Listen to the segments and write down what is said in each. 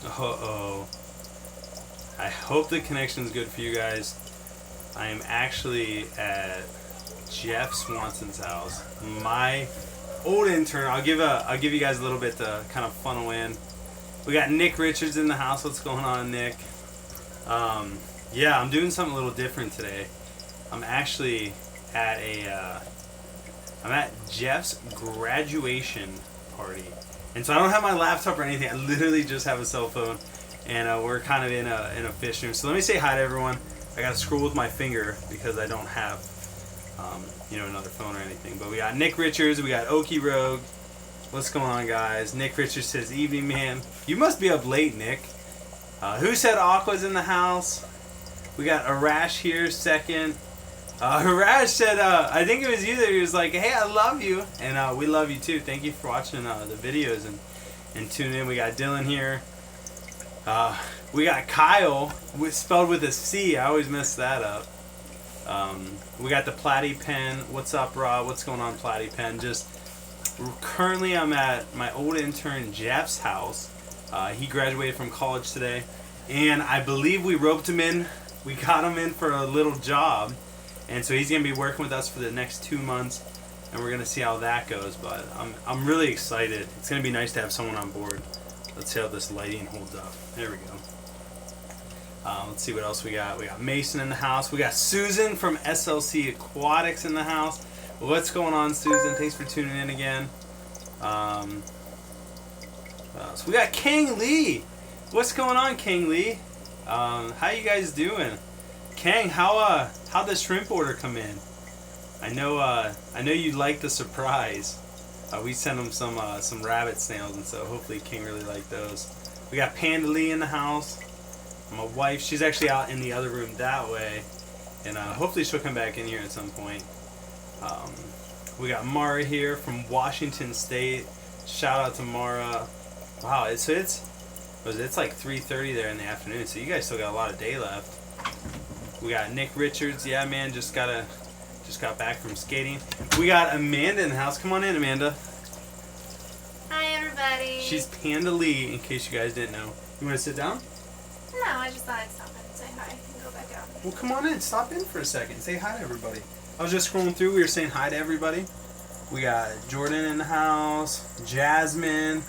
Uh-oh. I hope the connection's good for you guys. I am actually at Jeff Swanson's house. My old intern. I'll give you guys a little bit to kind of funnel in. We got Nick Richards in the house. What's going on, Nick? Yeah, I'm doing something a little different today. I'm actually at I'm at Jeff's graduation party. And so I don't have my laptop or anything. I literally just have a cell phone. And we're kind of in a fish room. So let me say hi to everyone. I got to scroll with my finger because I don't have, another phone or anything. But we got Nick Richards. We got Okie Rogue. What's going on, guys? Nick Richards says, evening, man. You must be up late, Nick. Who said Aqua's in the house? We got Arash here, second. Arash said, I think it was you that he was like, hey, I love you. And we love you too. Thank you for watching the videos and tuning in. We got Dylan here. We got Kyle, spelled with a C. I always mess that up. We got the Platy Pen. What's up, Rob? What's going on, Platy Pen? Currently I'm at my old intern Jeff's house. He graduated from college today. And I believe we roped him in. We got him in for a little job. And so he's going to be working with us for the next 2 months. And we're going to see how that goes. But I'm really excited. It's going to be nice to have someone on board. Let's see how this lighting holds up. There we go. Let's see what else we got. We got Mason in the house. We got Susan from SLC Aquatics in the house. What's going on, Susan? Thanks for tuning in again. So we got Kang Lee. What's going on, Kang Lee? How you guys doing? Kang, how'd the shrimp order come in? I know you like the surprise. We sent him some rabbit snails, and so hopefully King really liked those. We got Panda Lee in the house. My wife, she's actually out in the other room that way, and hopefully she'll come back in here at some point. We got Mara here from Washington State. Shout out to Mara. Wow, it's like 3:30 there in the afternoon, so you guys still got a lot of day left. We got Nick Richards. Yeah, man, just got back from skating. We got Amanda in the house. Come on in, Amanda. Hi, everybody. She's Panda Lee, in case you guys didn't know. You want to sit down? No, I just thought I'd stop in and say hi and go back down. Well, come on in. Stop in for a second. Say hi to everybody. I was just scrolling through. We were saying hi to everybody. We got Jordan in the house. Jasmine.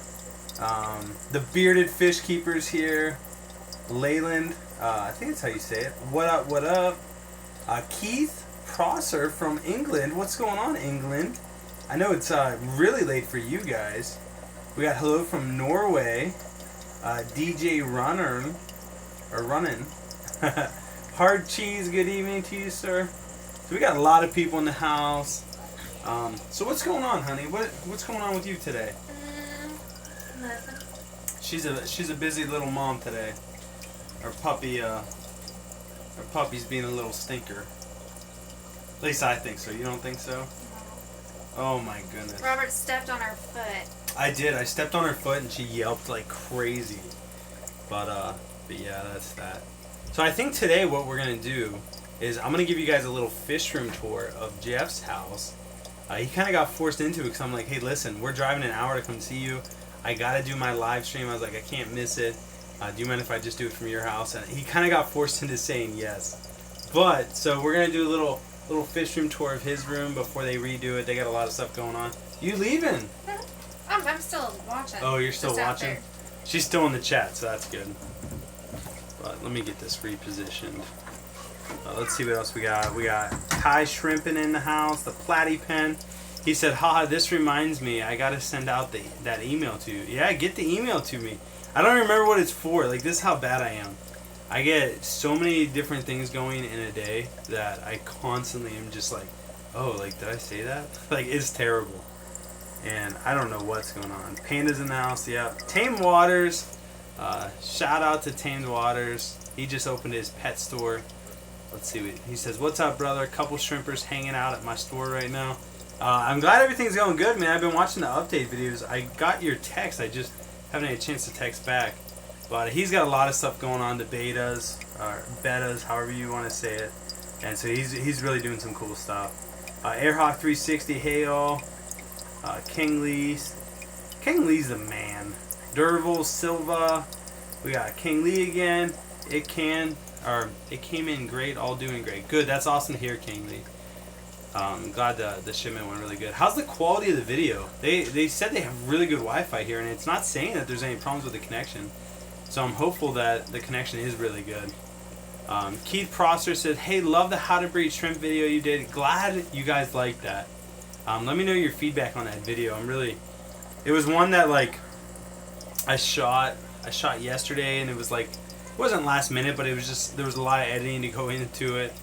The bearded fish keepers here. Leyland. I think that's how you say it. What up, what up? Keith Prosser from England. What's going on, England? I know it's really late for you guys. We got hello from Norway. DJ Runnin. Hard Cheese, good evening to you, sir. So we got a lot of people in the house. So what's going on, honey? What's going on with you today? Nothing. She's a busy little mom today. Our puppy's being a little stinker. At least I think so. You don't think so? Oh my goodness. Robert stepped on her foot. I did. I stepped on her foot and she yelped like crazy. But yeah, that's that. So I think today what we're gonna do is I'm gonna give you guys a little fish room tour of Jeff's house. He kind of got forced into it because I'm like, hey, listen, we're driving an hour to come see you. I gotta do my live stream. I was like, I can't miss it. Do you mind if I just do it from your house? And he kind of got forced into saying yes. But so we're gonna do a little fish room tour of his room before they redo it. They got a lot of stuff going on. You leaving? I'm still watching. Oh, you're still Just out watching? there. She's still in the chat, so that's good. But let me get this repositioned. Let's see what else we got. We got Kai Shrimping in the house, the Platy Pen. He said, haha, this reminds me, I gotta send out that email to you. Yeah, get the email to me. I don't remember what it's for. Like, this is how bad I am. I get so many different things going in a day that I constantly am just like, oh, like, did I say that? Like, it's terrible. And I don't know what's going on. Panda's in the house, yeah. Tamed Waters. Shout out to Tamed Waters. He just opened his pet store. Let's see. He says, what's up, brother? A couple shrimpers hanging out at my store right now. I'm glad everything's going good, man. I've been watching the update videos. I got your text. I just haven't had a chance to text back. But he's got a lot of stuff going on, the betas, or betas, however you want to say it. And so he's really doing some cool stuff. Airhawk 360, hey all. King Lee's the man. Durval, Silva, We got King Lee again. It came in great, all doing great. Good, that's awesome to hear, King Lee. Glad the shipment went really good. How's the quality of the video? They said they have really good Wi-Fi here, and it's not saying that there's any problems with the connection. So I'm hopeful that the connection is really good. Keith Prosser said, hey, love the how to breed shrimp video you did. Glad you guys liked that. Let me know your feedback on that video. It was one that like I shot yesterday, and it was like, it wasn't last minute, but it was just, there was a lot of editing to go into it,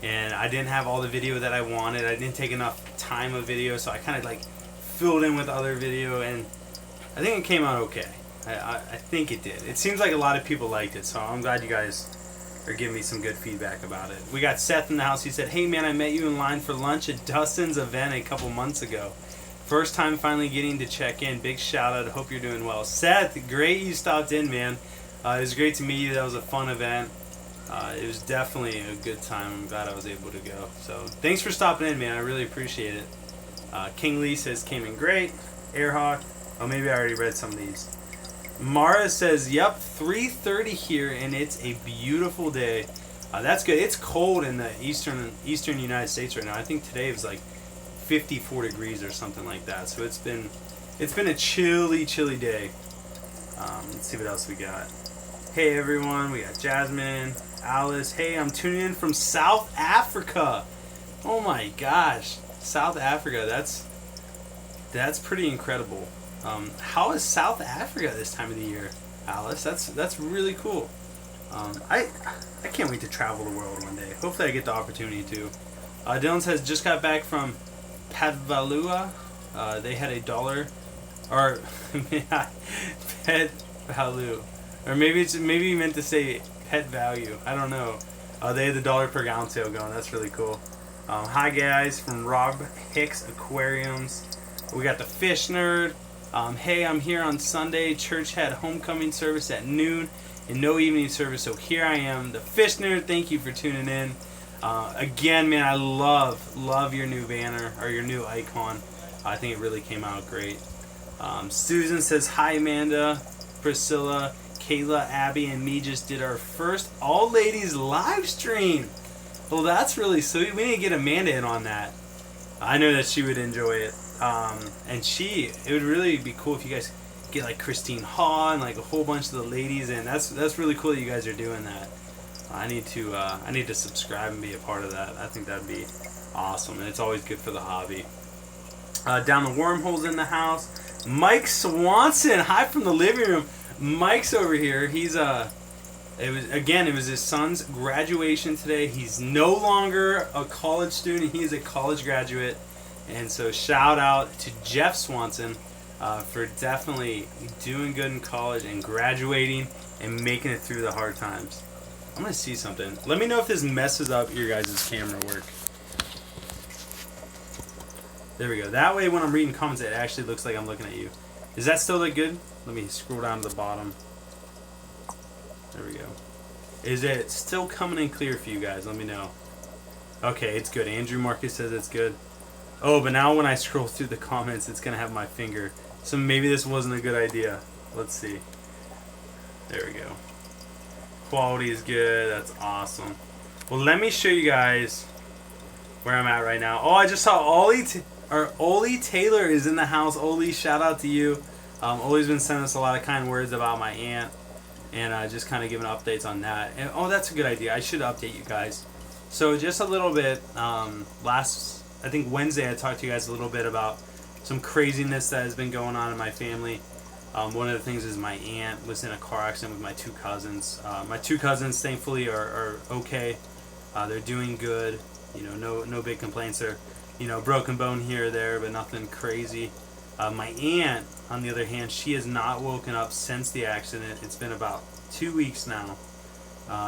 and I didn't have all the video that I wanted. I didn't take enough time of video, so I kind of like filled in with other video, and I think it came out okay. I think it did. It seems like a lot of people liked it, so I'm glad you guys are giving me some good feedback about it. We got Seth in the house. He said, hey man, I met you in line for lunch at Dustin's event a couple months ago. First time finally getting to check in. Big shout out. Hope you're doing well. Seth, great you stopped in, man. It was great to meet you. That was a fun event. It was definitely a good time. I'm glad I was able to go. So thanks for stopping in, man. I really appreciate it. King Lee says, came in great. Airhawk. Oh, maybe I already read some of these. Mara says, yep, 3:30 here, and it's a beautiful day. That's good. It's cold in the eastern United States right now. I think today was like 54 degrees or something like that. So it's been a chilly day. Let's see what else we got. Hey everyone, we got Jasmine, Alice. Hey, I'm tuning in from South Africa. Oh my gosh, South Africa. That's pretty incredible. How is South Africa this time of the year, Alice? That's really cool. I can't wait to travel the world one day. Hopefully I get the opportunity to. Dylan says, just got back from Patvalua. They had $1 or pet value, or maybe you meant to say pet value. I don't know. They had the $1 per gallon sale going. That's really cool. Hi guys from Rob Hicks Aquariums. We got the Fish Nerd. Hey, I'm here on Sunday. Church had homecoming service at noon and no evening service, so here I am. The Fish Nerd, thank you for tuning in. Again, man, I love your new banner, or your new icon. I think it really came out great. Susan says, hi Amanda, Priscilla, Kayla, Abby, and me just did our first all ladies live stream. Well, that's really sweet. We need to get Amanda in on that. I know that she would enjoy it. And it would really be cool if you guys get like Christine Haw and like a whole bunch of the ladies in. That's really cool that you guys are doing that. I need to subscribe and be a part of that. I think that'd be awesome, and it's always good for the hobby. Down the wormholes in the house. Mike Swanson, hi from the living room. Mike's over here. He's it was his son's graduation today. He's no longer a college student. He is a college graduate. And so shout out to Jeff Swanson for definitely doing good in college and graduating and making it through the hard times. I'm going to see something. Let me know if this messes up your guys' camera work. There we go. That way when I'm reading comments, it actually looks like I'm looking at you. Does that still look good? Let me scroll down to the bottom. There we go. Is it still coming in clear for you guys? Let me know. Okay, it's good. Andrew Marcus says it's good. Oh, but now when I scroll through the comments, it's going to have my finger. So maybe this wasn't a good idea. Let's see. There we go. Quality is good. That's awesome. Well, let me show you guys where I'm at right now. Oh, I just saw Oli Taylor is in the house. Oli, shout out to you. Oli's been sending us a lot of kind words about my aunt, and just kind of giving updates on that. And oh, that's a good idea. I should update you guys. So just a little bit. I think Wednesday I talked to you guys a little bit about some craziness that has been going on in my family. One of the things is my aunt was in a car accident with my two cousins. My two cousins, thankfully, are okay. They're doing good. You know, no big complaints. They're, broken bone here or there, but nothing crazy. My aunt, on the other hand, she has not woken up since the accident. It's been about 2 weeks now.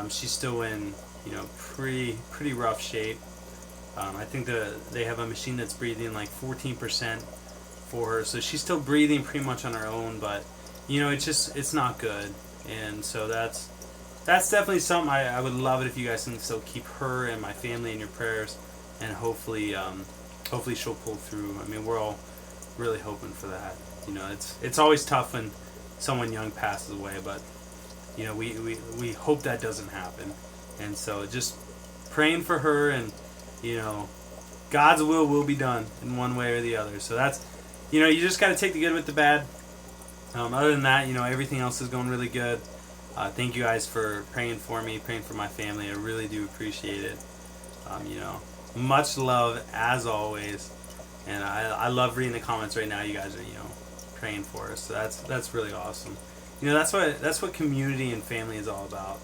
She's still in, pretty rough shape. I think they have a machine that's breathing like 14% for her, so she's still breathing pretty much on her own, but it's not good. And so that's definitely something I would love it if you guys can still keep her and my family in your prayers, and hopefully she'll pull through. I mean, we're all really hoping for that. It's always tough when someone young passes away, but you know, we hope that doesn't happen. And so just praying for her, and you know, God's will be done in one way or the other. So that's, you know, you just got to take the good with the bad. Other than that, you know, everything else is going really good. Thank you guys for praying for me, praying for my family. I really do appreciate it. You know, much love as always. And I love reading the comments right now. You guys are, you know, praying for us. So that's really awesome. You know, that's what community and family is all about.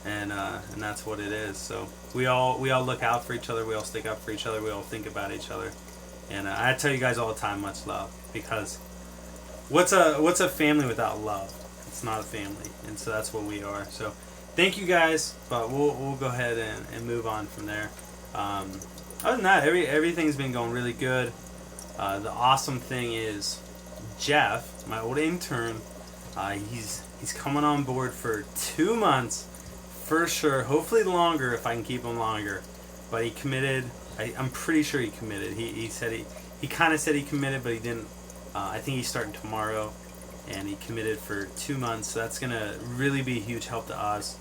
And that's what it is. So we all look out for each other. We all stick up for each other. We all think about each other. And I tell you guys all the time, much love, because what's a family without love? It's not a family. And so that's what we are. So thank you guys, but we'll go ahead and move on from there. Other than that, everything's been going really good. The awesome thing is Jeff, my old intern, he's coming on board for 2 months for sure. Hopefully longer if I can keep him longer. But he committed. I'm pretty sure he committed. He said he kind of said he committed, but he didn't. I think he's starting tomorrow, and he committed for 2 months. So that's gonna really be a huge help to us,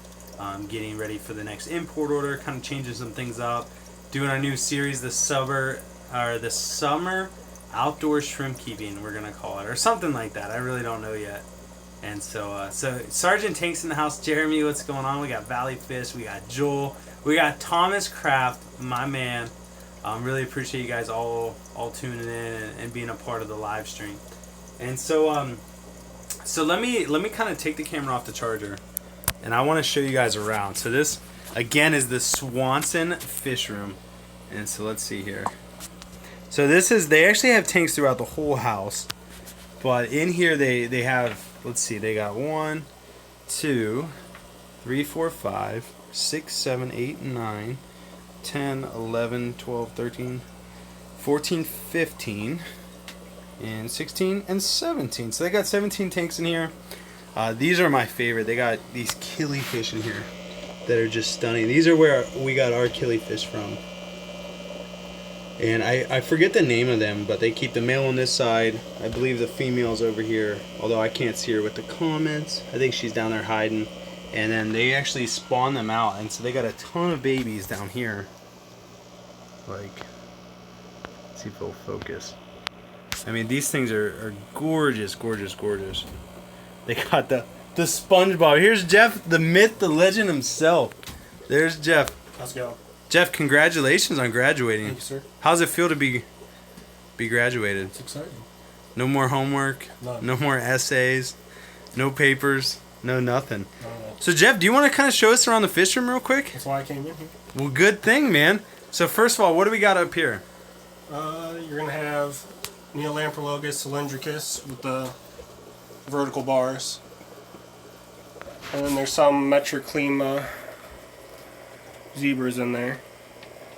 getting ready for the next import order, kind of changing some things up, doing our new series, the summer outdoor shrimp keeping, we're gonna call it, or something like that. I really don't know yet. And so Sergeant Tank's in the house. Jeremy, what's going on? We got Valley Fish, we got Joel, we got Thomas Kraft, my man. Really appreciate you guys all tuning in and being a part of the live stream. And so let me kind of take the camera off the charger, and I want to show you guys around. So this again is the Swanson fish room, and so let's see here. So they actually have tanks throughout the whole house, but in here they have, let's see, they got 1, 2, 3, 4, 5, 6, 7, 8, 9, 10, 11, 12, 13, 14, 15, and 16 and 17. So they got 17 tanks in here. These are my favorite. They got these Killifish in here that are just stunning. These are where we got our Killifish from. And I forget the name of them, but they keep the male on this side. I believe the female's over here, although I can't see her with the comments. I think she's down there hiding. And then they actually spawn them out, and so they got a ton of babies down here. Like, let's see if it'll focus. I mean, these things are gorgeous, gorgeous, gorgeous. They got the SpongeBob. Here's Jeff, the myth, the legend himself. There's Jeff. How's it going? Jeff, congratulations on graduating. Thank you, sir. How's it feel to be graduated? It's exciting. No more homework. None. No more essays. No papers. No nothing. No. So Jeff, do you want to kind of show us around the fish room real quick? That's why I came in here. Well, good thing, man. So first of all, what do we got up here? You're going to have Neolamprologus cylindricus with the vertical bars. And then there's some Metroclima zebras in there.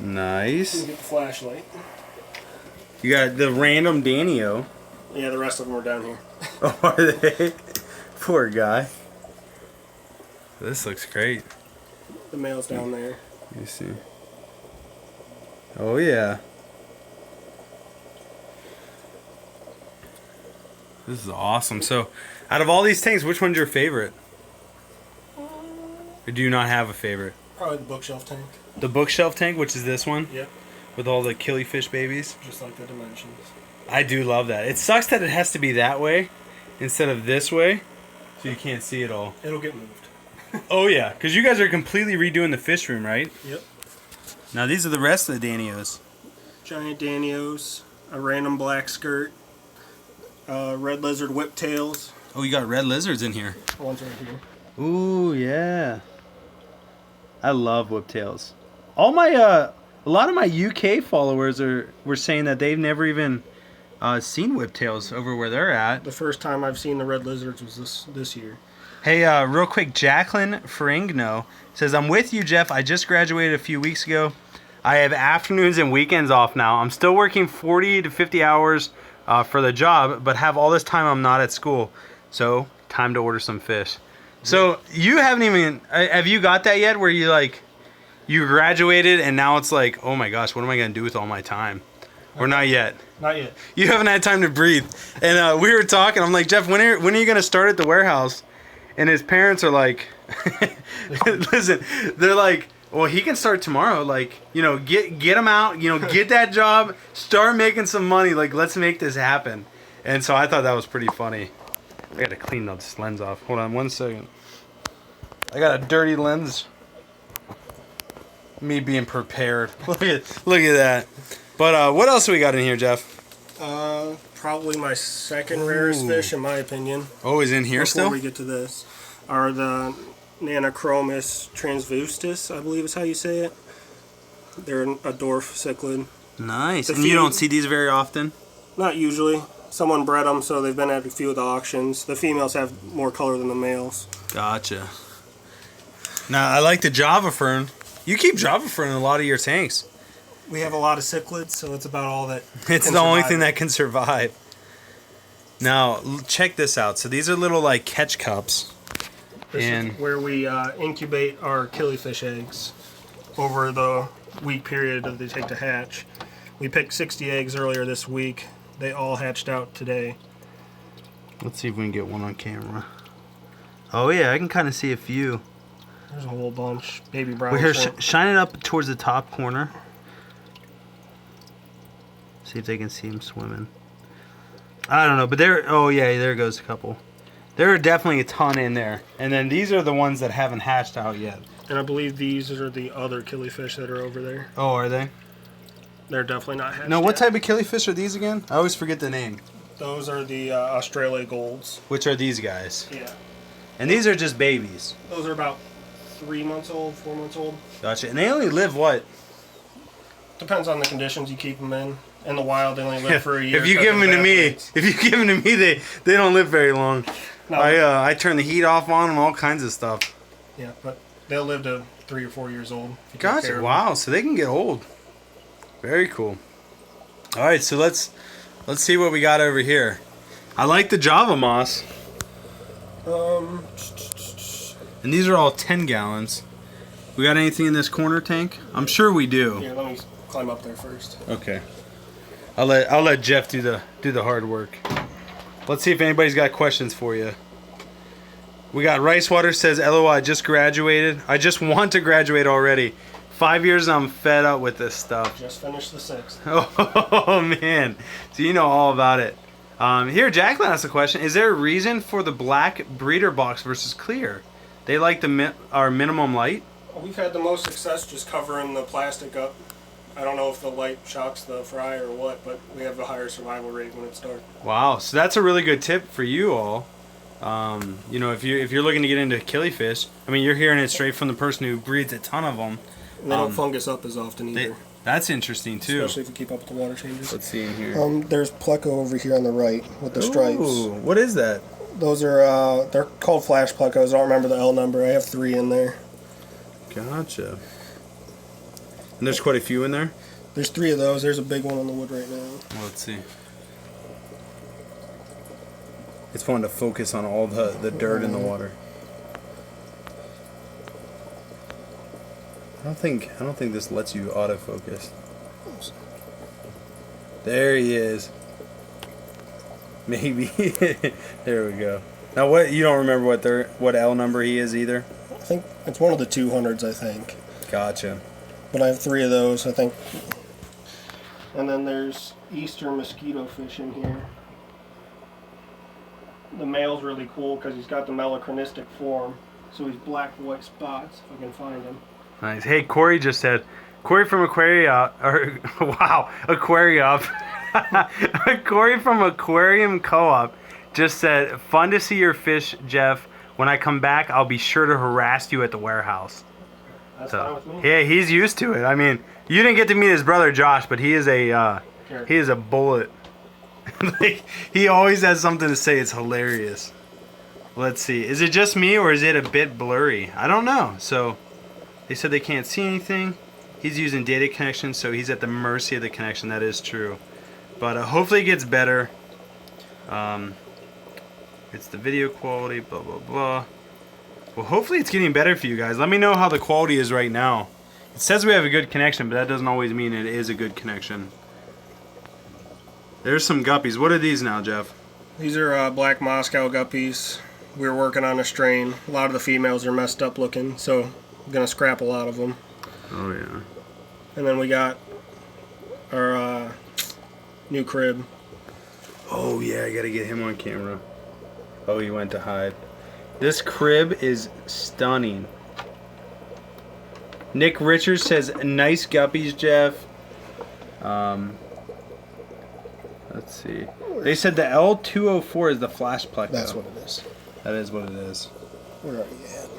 Nice. Let me get the flashlight. You got the random Danio. Yeah, the rest of them are down here. Oh, are they? Poor guy. This looks great. The male's down there. Let me see. Oh, yeah. This is awesome. So, out of all these tanks, which one's your favorite? Or do you not have a favorite? Probably the bookshelf tank. The bookshelf tank, which is this one? Yep. With all the Killifish babies? Just like the dimensions. I do love that. It sucks that it has to be that way instead of this way, so you can't see it all. It'll get moved. Oh, yeah, because you guys are completely redoing the fish room, right? Yep. Now, these are the rest of the Danios. Giant Danios, a random black skirt, red lizard whiptails. Oh, you got red lizards in here. One's right here. Ooh, yeah. I love whiptails. All my, a lot of my UK followers were saying that they've never even seen whiptails over where they're at. The first time I've seen the red lizards was this year. Hey, real quick, Jacqueline Ferrigno says, I'm with you, Jeff. I just graduated a few weeks ago. I have afternoons and weekends off now. I'm still working 40 to 50 hours for the job, but have all this time I'm not at school. So, time to order some fish. So, you haven't even, have you got that yet where you graduated and now it's like, oh my gosh, what am I going to do with all my time? Or not yet? Not yet. You haven't had time to breathe. And we were talking, I'm like, Jeff, when are you going to start at the warehouse? and his parents are like, listen, they're like, well, he can start tomorrow. Like, you know, get him out. You know, get that job. Start making some money. Like, let's make this happen. And so I thought that was pretty funny. I got to clean this lens off. Hold on 1 second. I got a dirty lens. Me being prepared. Look at that. But what else do we got in here, Jeff? Probably my second rarest fish, in my opinion. Oh, is in here still? Before we get to this, are the Nanochromis transvustus, I believe is how you say it. They're a dwarf cichlid. Nice. And you don't see these very often? Not usually. Someone bred them, so they've been at a few of the auctions. The females have more color than the males. Gotcha. Now, I like the Java fern. You keep Java fern in a lot of your tanks. We have a lot of cichlids, so it's about all that It's the only thing that can survive. Now, check this out. So these are little, like, catch cups. This is where we incubate our killifish eggs over the week period that they take to hatch. We picked 60 eggs earlier this week. They all hatched out today. Let's see if we can get one on camera. Oh, yeah, I can kind of see a few. There's a whole bunch. Baby brown. We're here, shine it up towards the top corner. See if they can see him swimming. I don't know, but there. Oh yeah, there goes a couple. There are definitely a ton in there, and then these are the ones that haven't hatched out yet. And I believe these are the other killifish that are over there. Oh, are they? They're definitely not hatched. No, what yet. type of killifish are these again? I always forget the name. Those are the Australia golds. Which are these guys? Yeah. And these are just babies. Those are about 3 months old, 4 months old. Gotcha. And they only live what? Depends on the conditions you keep them in. In the wild, they only live for a year. If you give them to me, they don't live very long. No. I turn the heat off on them, all kinds of stuff. Yeah, but they'll live to 3 or 4 years old. Gotcha. Wow. So they can get old. Very cool. All right, so let's see what we got over here. I like the Java moss. And these are all 10 gallons. We got anything in this corner tank? I'm sure we do. Here, let me climb up there first. Okay. I'll let Jeff do the hard work. Let's see if anybody's got questions for you. We got Rice Water says, LOL, I just graduated. I just want to graduate already. 5 years and I'm fed up with this stuff. Just finished the 6th. Oh man. So you know all about it. Here, Jacqueline asked a question. Is there a reason for the black breeder box versus clear? They like our minimum light? We've had the most success just covering the plastic up. I don't know if the light shocks the fry or what, but we have a higher survival rate when it's dark. Wow, so that's a really good tip for you all. You know, if you're looking to get into killifish, I mean, you're hearing it straight from the person who breeds a ton of them. And they don't fungus up as often either. That's interesting too. Especially if you keep up with the water changes. Let's see in here. There's pleco over here on the right with the stripes. Ooh, what is that? Those are they're called flash plecos. I don't remember the L number. I have 3 in there. Gotcha. And there's quite a few in there? There's 3 of those. There's a big one on the wood right now. Well, let's see. It's fun to focus on all the dirt in the water. I don't think this lets you autofocus. There he is. Maybe. There we go. Now what, you don't remember what L number he is either? I think it's one of the 200s, I think. Gotcha. But I have 3 of those, I think. And then there's eastern mosquito fish in here. The male's really cool because he's got the melochronistic form. So he's black with white spots, if I can find him. Nice. Hey, Corey just said, Corey from Aquarium, Corey from Aquarium Co-op just said, fun to see your fish, Jeff. When I come back, I'll be sure to harass you at the warehouse. That's fine with me. Yeah, he's used to it. I mean, you didn't get to meet his brother Josh, but he is a bullet. Like, he always has something to say. It's hilarious. Let's see. Is it just me or is it a bit blurry? I don't know. So they said they can't see anything. He's using data connection, so he's at the mercy of the connection. That is true. But hopefully it gets better. It's the video quality, blah, blah, blah. Well, hopefully it's getting better for you guys. Let me know how the quality is right now. It says we have a good connection, but that doesn't always mean it is a good connection. There's some guppies. What are these now, Jeff? These are black Moscow guppies. we were working on a strain. A lot of the females are messed up looking, so I'm going to scrap a lot of them. Oh, yeah. And then we got our new crib. Oh, yeah, I got to get him on camera. Oh, he went to hide. This crib is stunning. Nick Richards says, nice guppies, Jeff. Let's see. They said the L204 is the flash pleco. That's what it is. That is what it is. Where are you at?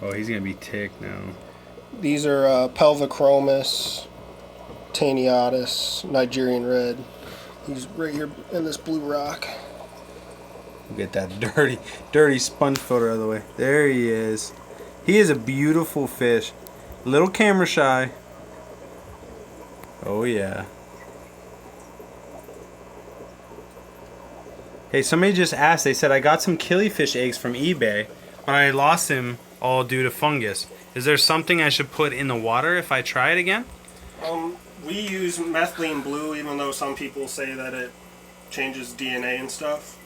Oh, he's going to be ticked now. These are Pelvichromis, Taniotis, Nigerian red. He's right here in this blue rock. Get that dirty sponge photo out of the way. There he is. He is a beautiful fish. Little camera shy. Oh, yeah. Hey, somebody just asked. They said, I got some killifish eggs from eBay, but I lost them all due to fungus. Is there something I should put in the water if I try it again? We use methylene blue, even though some people say that it changes DNA and stuff.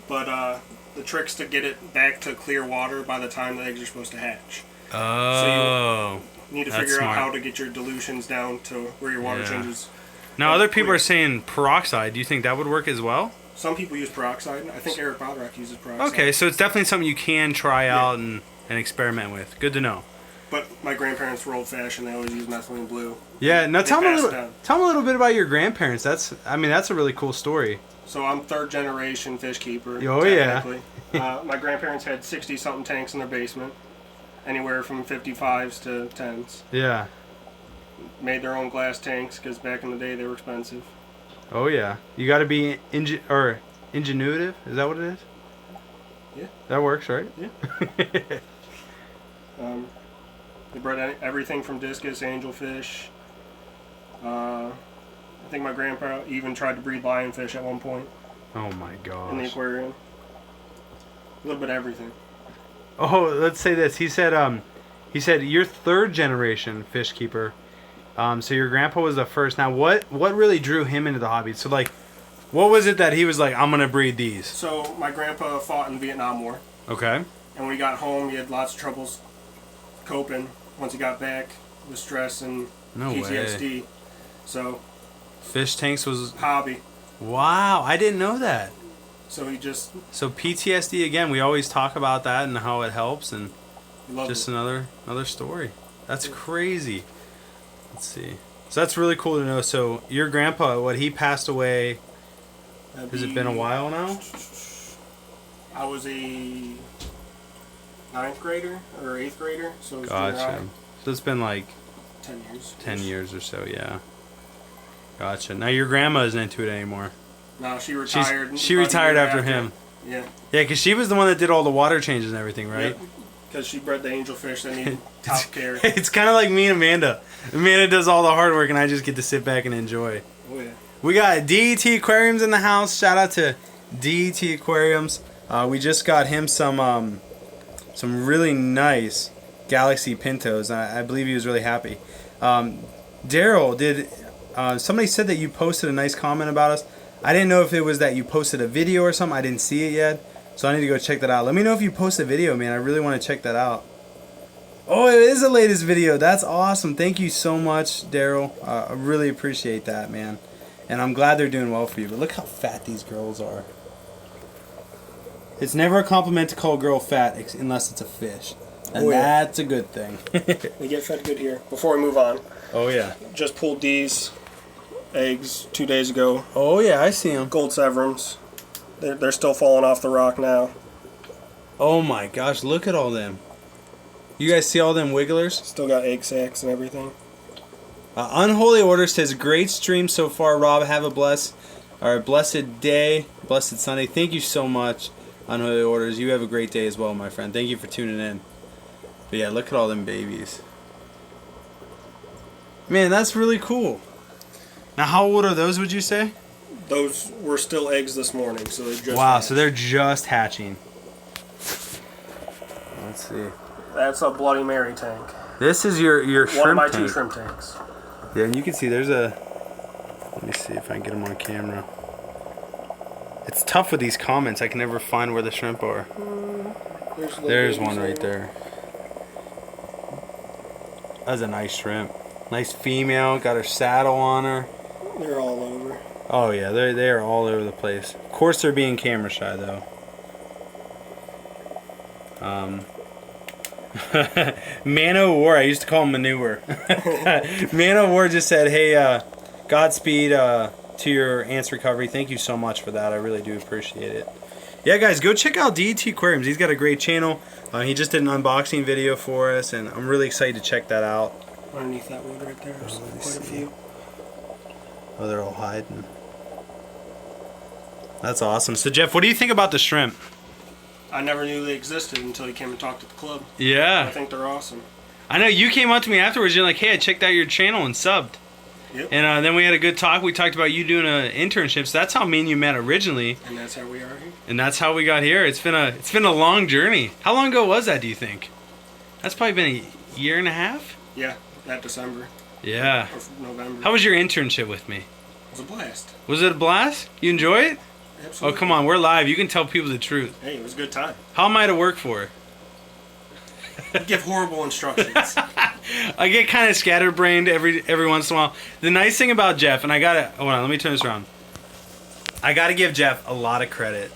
But the trick's to get it back to clear water by the time the eggs are supposed to hatch. Oh. So you need to figure out how to get your dilutions down to where your water changes. Now, other people are saying peroxide. Do you think that would work as well? Some people use peroxide. I think Eric Baldrock uses peroxide. Okay, so it's definitely something you can try out and experiment with. Good to know. But my grandparents were old-fashioned. They always used methylene blue. Yeah, now tell me a little bit about your grandparents. That's a really cool story. So I'm third-generation fish keeper. Oh, yeah. My grandparents had 60-something tanks in their basement, anywhere from 55s to 10s. Yeah. Made their own glass tanks because back in the day they were expensive. Oh, yeah. You got to be ingenuitive. Is that what it is? Yeah. That works, right? Yeah. They bred everything from discus, angelfish. I think my grandpa even tried to breed lionfish at one point. Oh my gosh. In the aquarium. A little bit of everything. Oh, let's say this. He said you're third generation fish keeper. So your grandpa was the first. Now, what really drew him into the hobby? So, like, what was it that he was like, I'm going to breed these? So, my grandpa fought in the Vietnam War. Okay. And when he got home, he had lots of troubles coping once he got back with stress and PTSD. Way. So, fish tanks was... hobby. Wow, I didn't know that. So, he just... So, PTSD, again, we always talk about that and how it helps, and just another story. That's crazy. Let's see. So that's really cool to know. So your grandpa, he passed away? Has it been a while now? I was a 9th grader or 8th grader, so it's gotcha. So it's been like 10 years. 10 years or so, yeah. Gotcha. Now your grandma isn't into it anymore. No, she retired. She retired after him. Yeah. Yeah, because she was the one that did all the water changes and everything, right? Yep. Because she bred the angelfish that need top care. It's kind of like me and Amanda. Amanda does all the hard work, and I just get to sit back and enjoy. Oh, yeah. We got DET Aquariums in the house. Shout out to DET Aquariums. We just got him some really nice Galaxy Pintos. I believe he was really happy. Daryl, somebody said that you posted a nice comment about us. I didn't know if it was that you posted a video or something. I didn't see it yet. So I need to go check that out. Let me know if you post a video, man. I really want to check that out. Oh, it is the latest video. That's awesome. Thank you so much, Daryl. I really appreciate that, man. And I'm glad they're doing well for you. But look how fat these girls are. It's never a compliment to call a girl fat unless it's a fish. And that's a good thing. They get fed good here. Before we move on. Oh, yeah. Just pulled these eggs 2 days ago. Oh, yeah. I see them. Gold Severums. They're still falling off the rock now. Oh my gosh, look at all them. You guys see all them wigglers? Still got egg sacs and everything. Unholy Order says, great stream so far, Rob. Have a blessed day, blessed Sunday. Thank you so much, Unholy Orders. You have a great day as well, my friend. Thank you for tuning in. But yeah, look at all them babies. Man, that's really cool. Now, how old are those, would you say? Those were still eggs this morning, so they're just hatched. So they're just hatching. Let's see. That's a Bloody Mary tank. This is your shrimp tank. One of my 2 shrimp tanks. Yeah, and you can see there's a... Let me see if I can get them on camera. It's tough with these comments. I can never find where the shrimp are. There's one right there. That's a nice shrimp. Nice female. Got her saddle on her. They're all over. Oh yeah, they're all over the place. Of course they're being camera shy though. Man of War, I used to call him Manure. Man of War just said, hey, Godspeed to your ants recovery. Thank you so much for that. I really do appreciate it. Yeah, guys, go check out DET Aquariums. He's got a great channel. He just did an unboxing video for us, and I'm really excited to check that out. Underneath that wood right there, there's quite a few. Oh, they're all hiding. That's awesome. So, Jeff, what do you think about the shrimp? I never knew they existed until you came and talked at the club. Yeah. I think they're awesome. I know you came up to me afterwards. You're like, hey, I checked out your channel and subbed. Yep. And then we had a good talk. We talked about you doing an internship. So that's how me and you met originally. And that's how we are here. And that's how we got here. It's been a long journey. How long ago was that, do you think? That's probably been a year and a half? Yeah, that December. Yeah. Or November. How was your internship with me? It was a blast. Was it a blast? You enjoy it? Absolutely. Oh, come on. We're live. You can tell people the truth. Hey, it was a good time. How am I to work for? You give horrible instructions. I get kind of scatterbrained every once in a while. The nice thing about Jeff, and hold on, let me turn this around. I gotta give Jeff a lot of credit.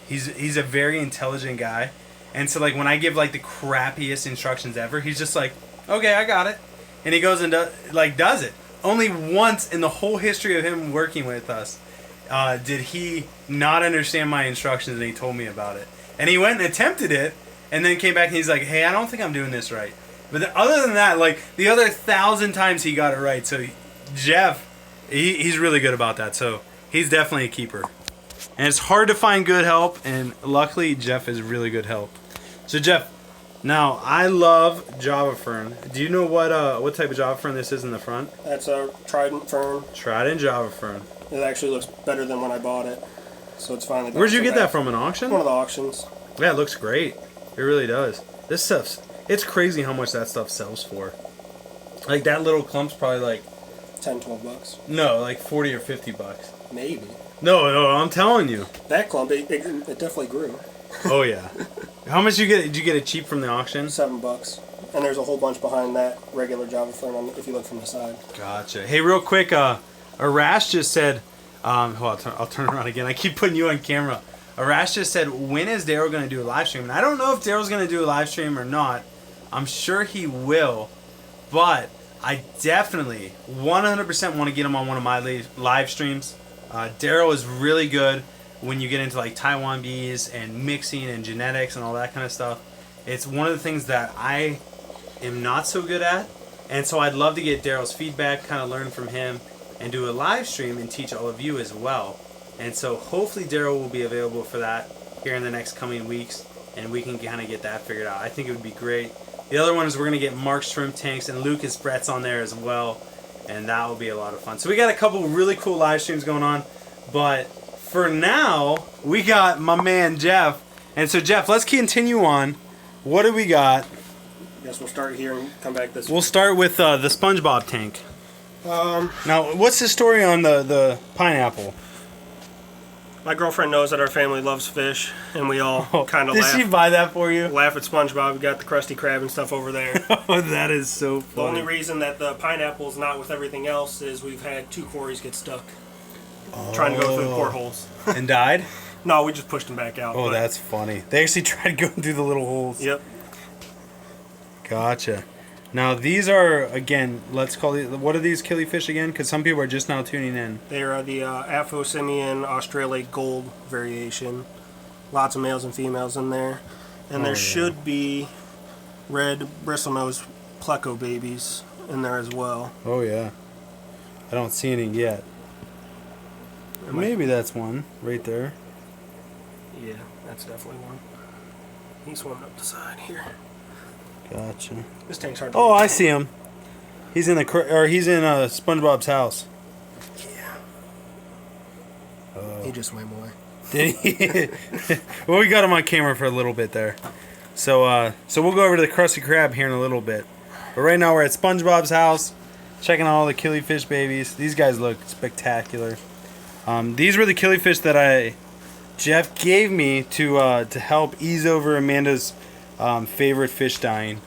He's a very intelligent guy, and so like when I give like the crappiest instructions ever, he's just like, okay, I got it, and he goes and does it. Only once in the whole history of him working with us did he not understand my instructions, and he told me about it, and he went and attempted it, and then came back and he's like, hey, I don't think I'm doing this right. But other than that, like the other 1,000 times he got it right. So Jeff, he's really good about that. So he's definitely a keeper. And it's hard to find good help, and luckily Jeff is really good help. So Jeff, now I love Java Fern. Do you know what type of Java Fern this is in the front? That's a Trident Fern. Trident Java Fern. It actually looks better than when I bought it. So it's finally. Where'd you get that from? An auction? One of the auctions. Yeah, it looks great. It really does. This stuff's. It's crazy how much that stuff sells for. Like that little clump's probably like 10, 12 bucks. No, like 40 or 50 bucks. Maybe. No, I'm telling you. That clump, it definitely grew. Oh yeah. How much you get? Did you get it cheap from the auction? $7. And there's a whole bunch behind that regular Java Fern if you look from the side. Gotcha. Hey, real quick, Arash just said, hold on, I'll turn around again. I keep putting you on camera. Arash just said, when is Daryl going to do a live stream? And I don't know if Daryl's going to do a live stream or not. I'm sure he will, but I definitely 100% want to get him on one of my live streams. Daryl is really good when you get into like Taiwan bees and mixing and genetics and all that kind of stuff. It's one of the things that I am not so good at, and so I'd love to get Daryl's feedback, kind of learn from him, and do a live stream and teach all of you as well. And so hopefully Daryl will be available for that here in the next coming weeks, and we can kind of get that figured out. I think it would be great. The other one is we're going to get Mark Shrimp Tanks and Lucas Brett's on there as well, and that will be a lot of fun. So we got a couple really cool live streams going on, but for now, we got my man Jeff. And so Jeff, let's continue on. What do we got? I guess we'll start here and come back this way. We'll start with the SpongeBob tank. Now, what's the story on the pineapple? My girlfriend knows that our family loves fish, and we all kind of Did laugh. she buy that for you? Laugh at SpongeBob. We got the Krusty Krab and stuff over there. Oh, that is so funny. The only reason that the pineapple is not with everything else is we've had 2 quarries get stuck trying to go through the portholes. And died? No, we just pushed them back out. Oh, that's funny. They actually tried going through the little holes. Yep. Gotcha. Now, these are, again, let's call it, what are these killifish again? Because some people are just now tuning in. They are the Aphosimian Australian Gold variation. Lots of males and females in there. And there should be red bristlenose pleco babies in there as well. Oh, yeah. I don't see any yet. Maybe that's one right there. Yeah, that's definitely one. He's swimming up the side here. Gotcha. This tank's hard to Oh, I see him. He's in SpongeBob's house. Yeah. He just swam away. Did he? Well, we got him on camera for a little bit there. So we'll go over to the Krusty Krab here in a little bit. But right now we're at SpongeBob's house, checking out all the killifish babies. These guys look spectacular. These were the killifish that I Jeff gave me to help ease over Amanda's favorite fish dying.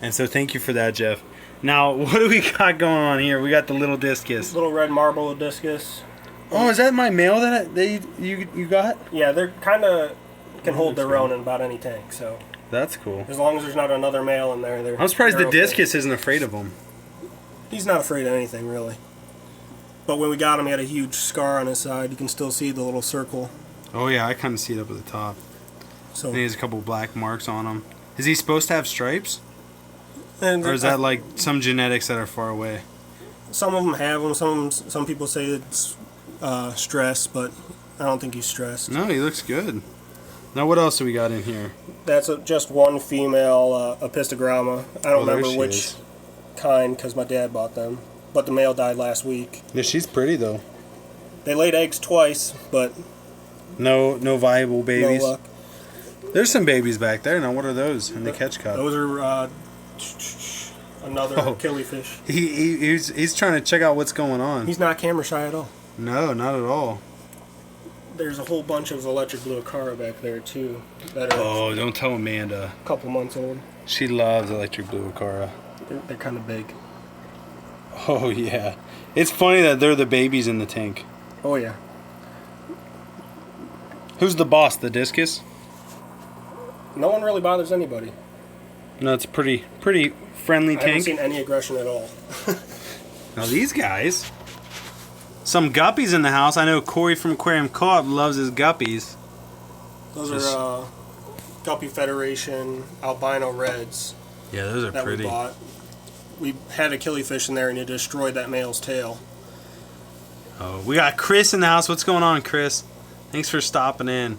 And so thank you for that, Jeff. Now, what do we got going on here? We got the little discus. Little red marble discus. Oh, is that my male that you got? Yeah, they're kind of can hold their own in about any tank, so. That's cool. As long as there's not another male in there, I'm surprised the okay. discus isn't afraid of them. He's not afraid of anything, really. But when we got him, he had a huge scar on his side. You can still see the little circle. Oh yeah, I kind of see it up at the top. So and he has a couple black marks on him. Is he supposed to have stripes? And or is that like some genetics that are far away? Some of them have them. Some people say it's stress, but I don't think he's stressed. No, he looks good. Now what else do we got in here? That's just one female apistogramma. I don't remember which kind because my dad bought them. But the male died last week. Yeah, she's pretty though. They laid eggs twice, but no viable babies. No luck. There's some babies back there. Now what are those in the catch cup? Those are another killifish. He's trying to check out what's going on. He's not camera shy at all. No, not at all. There's a whole bunch of electric blue acara back there too. That are don't tell Amanda. A couple months old. She loves electric blue acara. They're kind of big. Oh yeah, it's funny that they're the babies in the tank. Oh yeah. Who's the boss? The discus? No one really bothers anybody. No, it's a pretty friendly tank. I haven't seen any aggression at all. Now these guys, some guppies in the house. I know Corey from Aquarium Co-op loves his guppies. Those are Guppy Federation albino reds. Yeah, those are that pretty. We bought. We had a killifish in there and it destroyed that male's tail. Oh, we got Chris in the house. What's going on, Chris? Thanks for stopping in.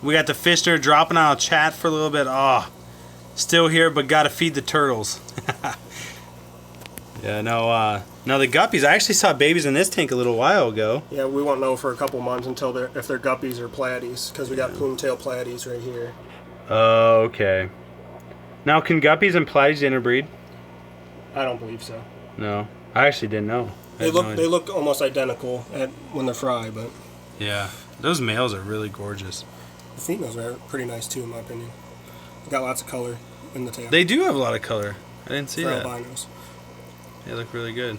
We got the Fisher dropping out of chat for a little bit. Oh, still here, but got to feed the turtles. Yeah, no, the guppies. I actually saw babies in this tank a little while ago. Yeah, we won't know for a couple months until if they're guppies or platies, because we got plume-tail platies right here. Oh, okay. Now, can guppies and platies interbreed? I don't believe so. No, I actually didn't know. They look almost identical when they're fry, but yeah, those males are really gorgeous. The females are pretty nice too, in my opinion. They got lots of color in the tail. They do have a lot of color. I didn't see that. Albinos. They look really good.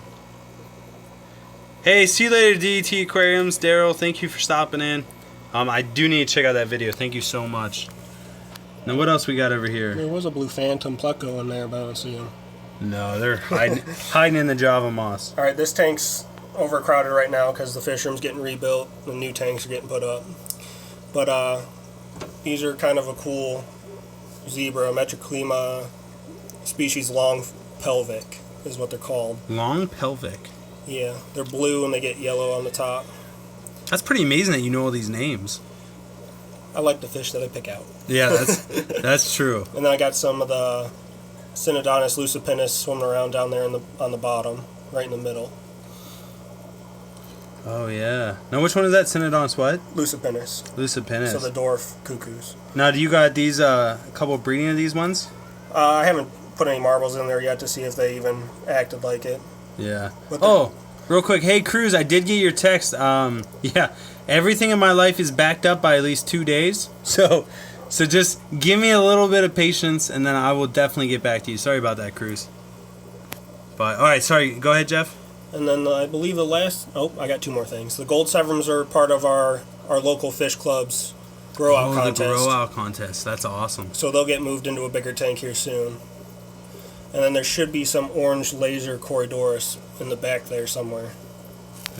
Hey, see you later, DET Aquariums. Daryl, thank you for stopping in. I do need to check out that video. Thank you so much. Now, what else we got over here? There was a blue phantom pleco in there, but I don't see him. No, they're hiding in the Java moss. All right, this tank's overcrowded right now because the fish room's getting rebuilt. The new tanks are getting put up. But these are kind of a cool zebra, Metroclima species long pelvic is what they're called. Long pelvic? Yeah, they're blue and they get yellow on the top. That's pretty amazing that you know all these names. I like the fish that I pick out. Yeah, that's true. And then I got some of the Synodontis lucipinus swimming around down there on the bottom, right in the middle. Oh, yeah. Now, which one is that? Synodontis what? Lucipinus. Lucipinus. So the dwarf cuckoos. Now, do you got these, a couple breeding of these ones? I haven't put any marbles in there yet to see if they even acted like it. Yeah. Real quick. Hey, Cruz, I did get your text. Yeah, everything in my life is backed up by at least 2 days. So just give me a little bit of patience, and then I will definitely get back to you. Sorry about that, Cruz. But, all right, sorry. Go ahead, Jeff. And then I believe the last... Oh, I got two more things. The gold severums are part of our local fish club's grow-out contest. The grow-out contest. That's awesome. So they'll get moved into a bigger tank here soon. And then there should be some orange laser Corydoris in the back there somewhere.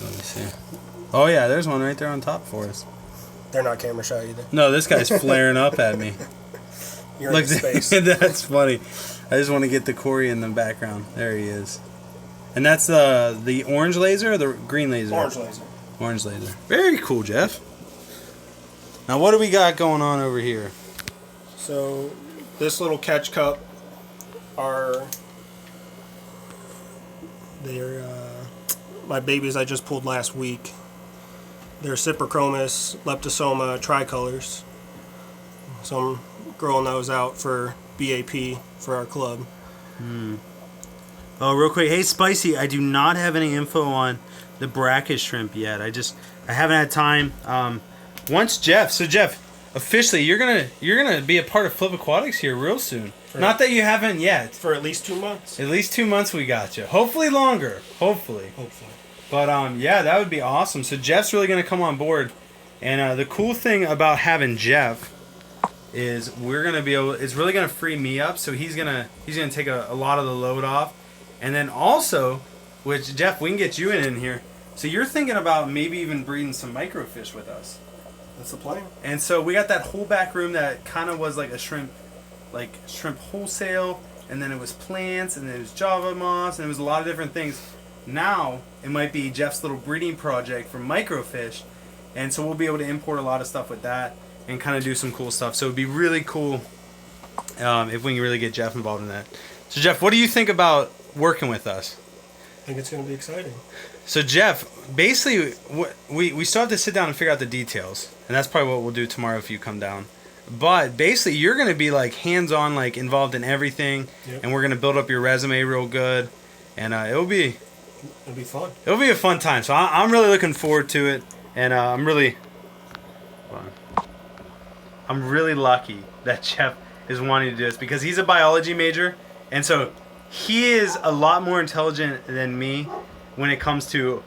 Let me see. Oh, yeah, there's one right there on top for us. They're not camera shy either. No, this guy's flaring up at me. You're in space. That's funny. I just want to get the Cory in the background. There he is. And that's the orange laser or the green laser? Orange laser. Orange laser. Very cool, Jeff. Now, what do we got going on over here? So, this little catch cup they're my babies I just pulled last week. They're Cyprichromis leptosoma tricolors. So I'm growing those out for BAP for our club. Oh, real quick. Hey, Spicy, I do not have any info on the brackish shrimp yet. I haven't had time. once Jeff, officially you're gonna be a part of Flip Aquatics here real soon. Not that you haven't yet. For at least 2 months. At least 2 months we got you. Hopefully longer. Hopefully. But yeah, that would be awesome. So Jeff's really gonna come on board, and the cool thing about having Jeff is we're gonna be able. It's really gonna free me up. So he's gonna take a lot of the load off, and then also, which Jeff, we can get you in here. So you're thinking about maybe even breeding some microfish with us. That's the plan. And so we got that whole back room that kind of was like a shrimp wholesale, and then it was plants, and then it was Java moss, and it was a lot of different things. Now it might be Jeff's little breeding project for microfish, and so we'll be able to import a lot of stuff with that and kind of do some cool stuff. So it'd be really cool if we can really get Jeff involved in that. So Jeff, what do you think about working with us? I think it's going to be exciting. So Jeff, basically, we still have to sit down and figure out the details, and that's probably what we'll do tomorrow if you come down. But basically, you're going to be like hands-on, like involved in everything, and we're going to build up your resume real good, and it'll be fun. It'll be a fun time. So I'm really looking forward to it, and I'm really lucky that Jeff is wanting to do this because he's a biology major, and so he is a lot more intelligent than me when it comes to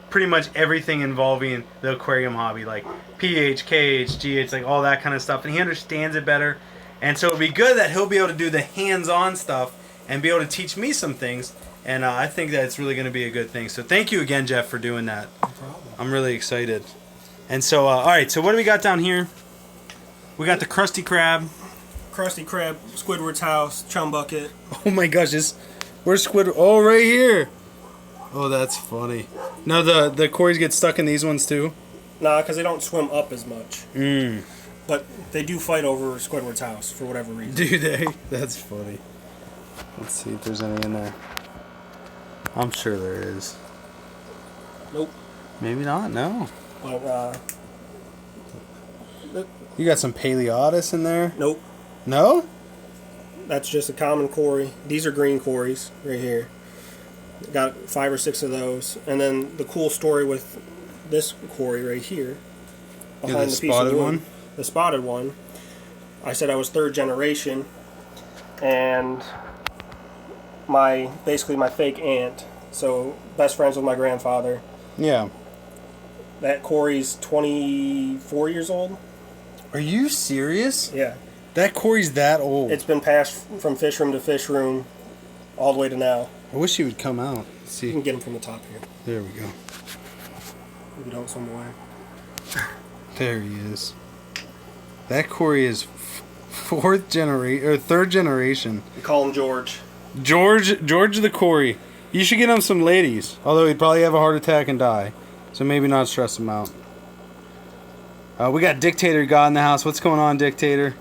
pretty much everything involving the aquarium hobby, like pH, KH, GH, like all that kind of stuff, and he understands it better. And so it'll be good that he'll be able to do the hands-on stuff and be able to teach me some things, and I think that it's really going to be a good thing. So thank you again, Jeff, for doing that. No problem. I'm really excited. And so, all right, so what do we got down here? We got the Krusty Krab. Krusty Krab, Squidward's house, chum bucket. Oh my gosh, where's Squidward? Oh, right here. Oh, that's funny. No, the Corys get stuck in these ones too? Nah, because they don't swim up as much. But they do fight over Squidward's house for whatever reason. Do they? That's funny. Let's see if there's any in there. I'm sure there is. Nope. Maybe not, no. But, you got some Paleotis in there? Nope. No? That's just a common Cory. These are green Corys right here. Got 5 or 6 of those. And then the cool story with this Cory right here, behind the piece of wood, one? The spotted one, I said I was 3rd generation, and basically my fake aunt, so best friends with my grandfather. Yeah. That Cory's 24 years old. Are you serious? Yeah. That Cory's that old. It's been passed from fish room to fish room all the way to now. I wish he would come out. Let's see. You can get him from the top here. There we go. If you don't somewhere. There he is. That Cory is 4th generation or 3rd generation. We call him George. George the Cory. You should get him some ladies. Although he'd probably have a heart attack and die. So maybe not stress him out. We got Dictator God in the house. What's going on, Dictator?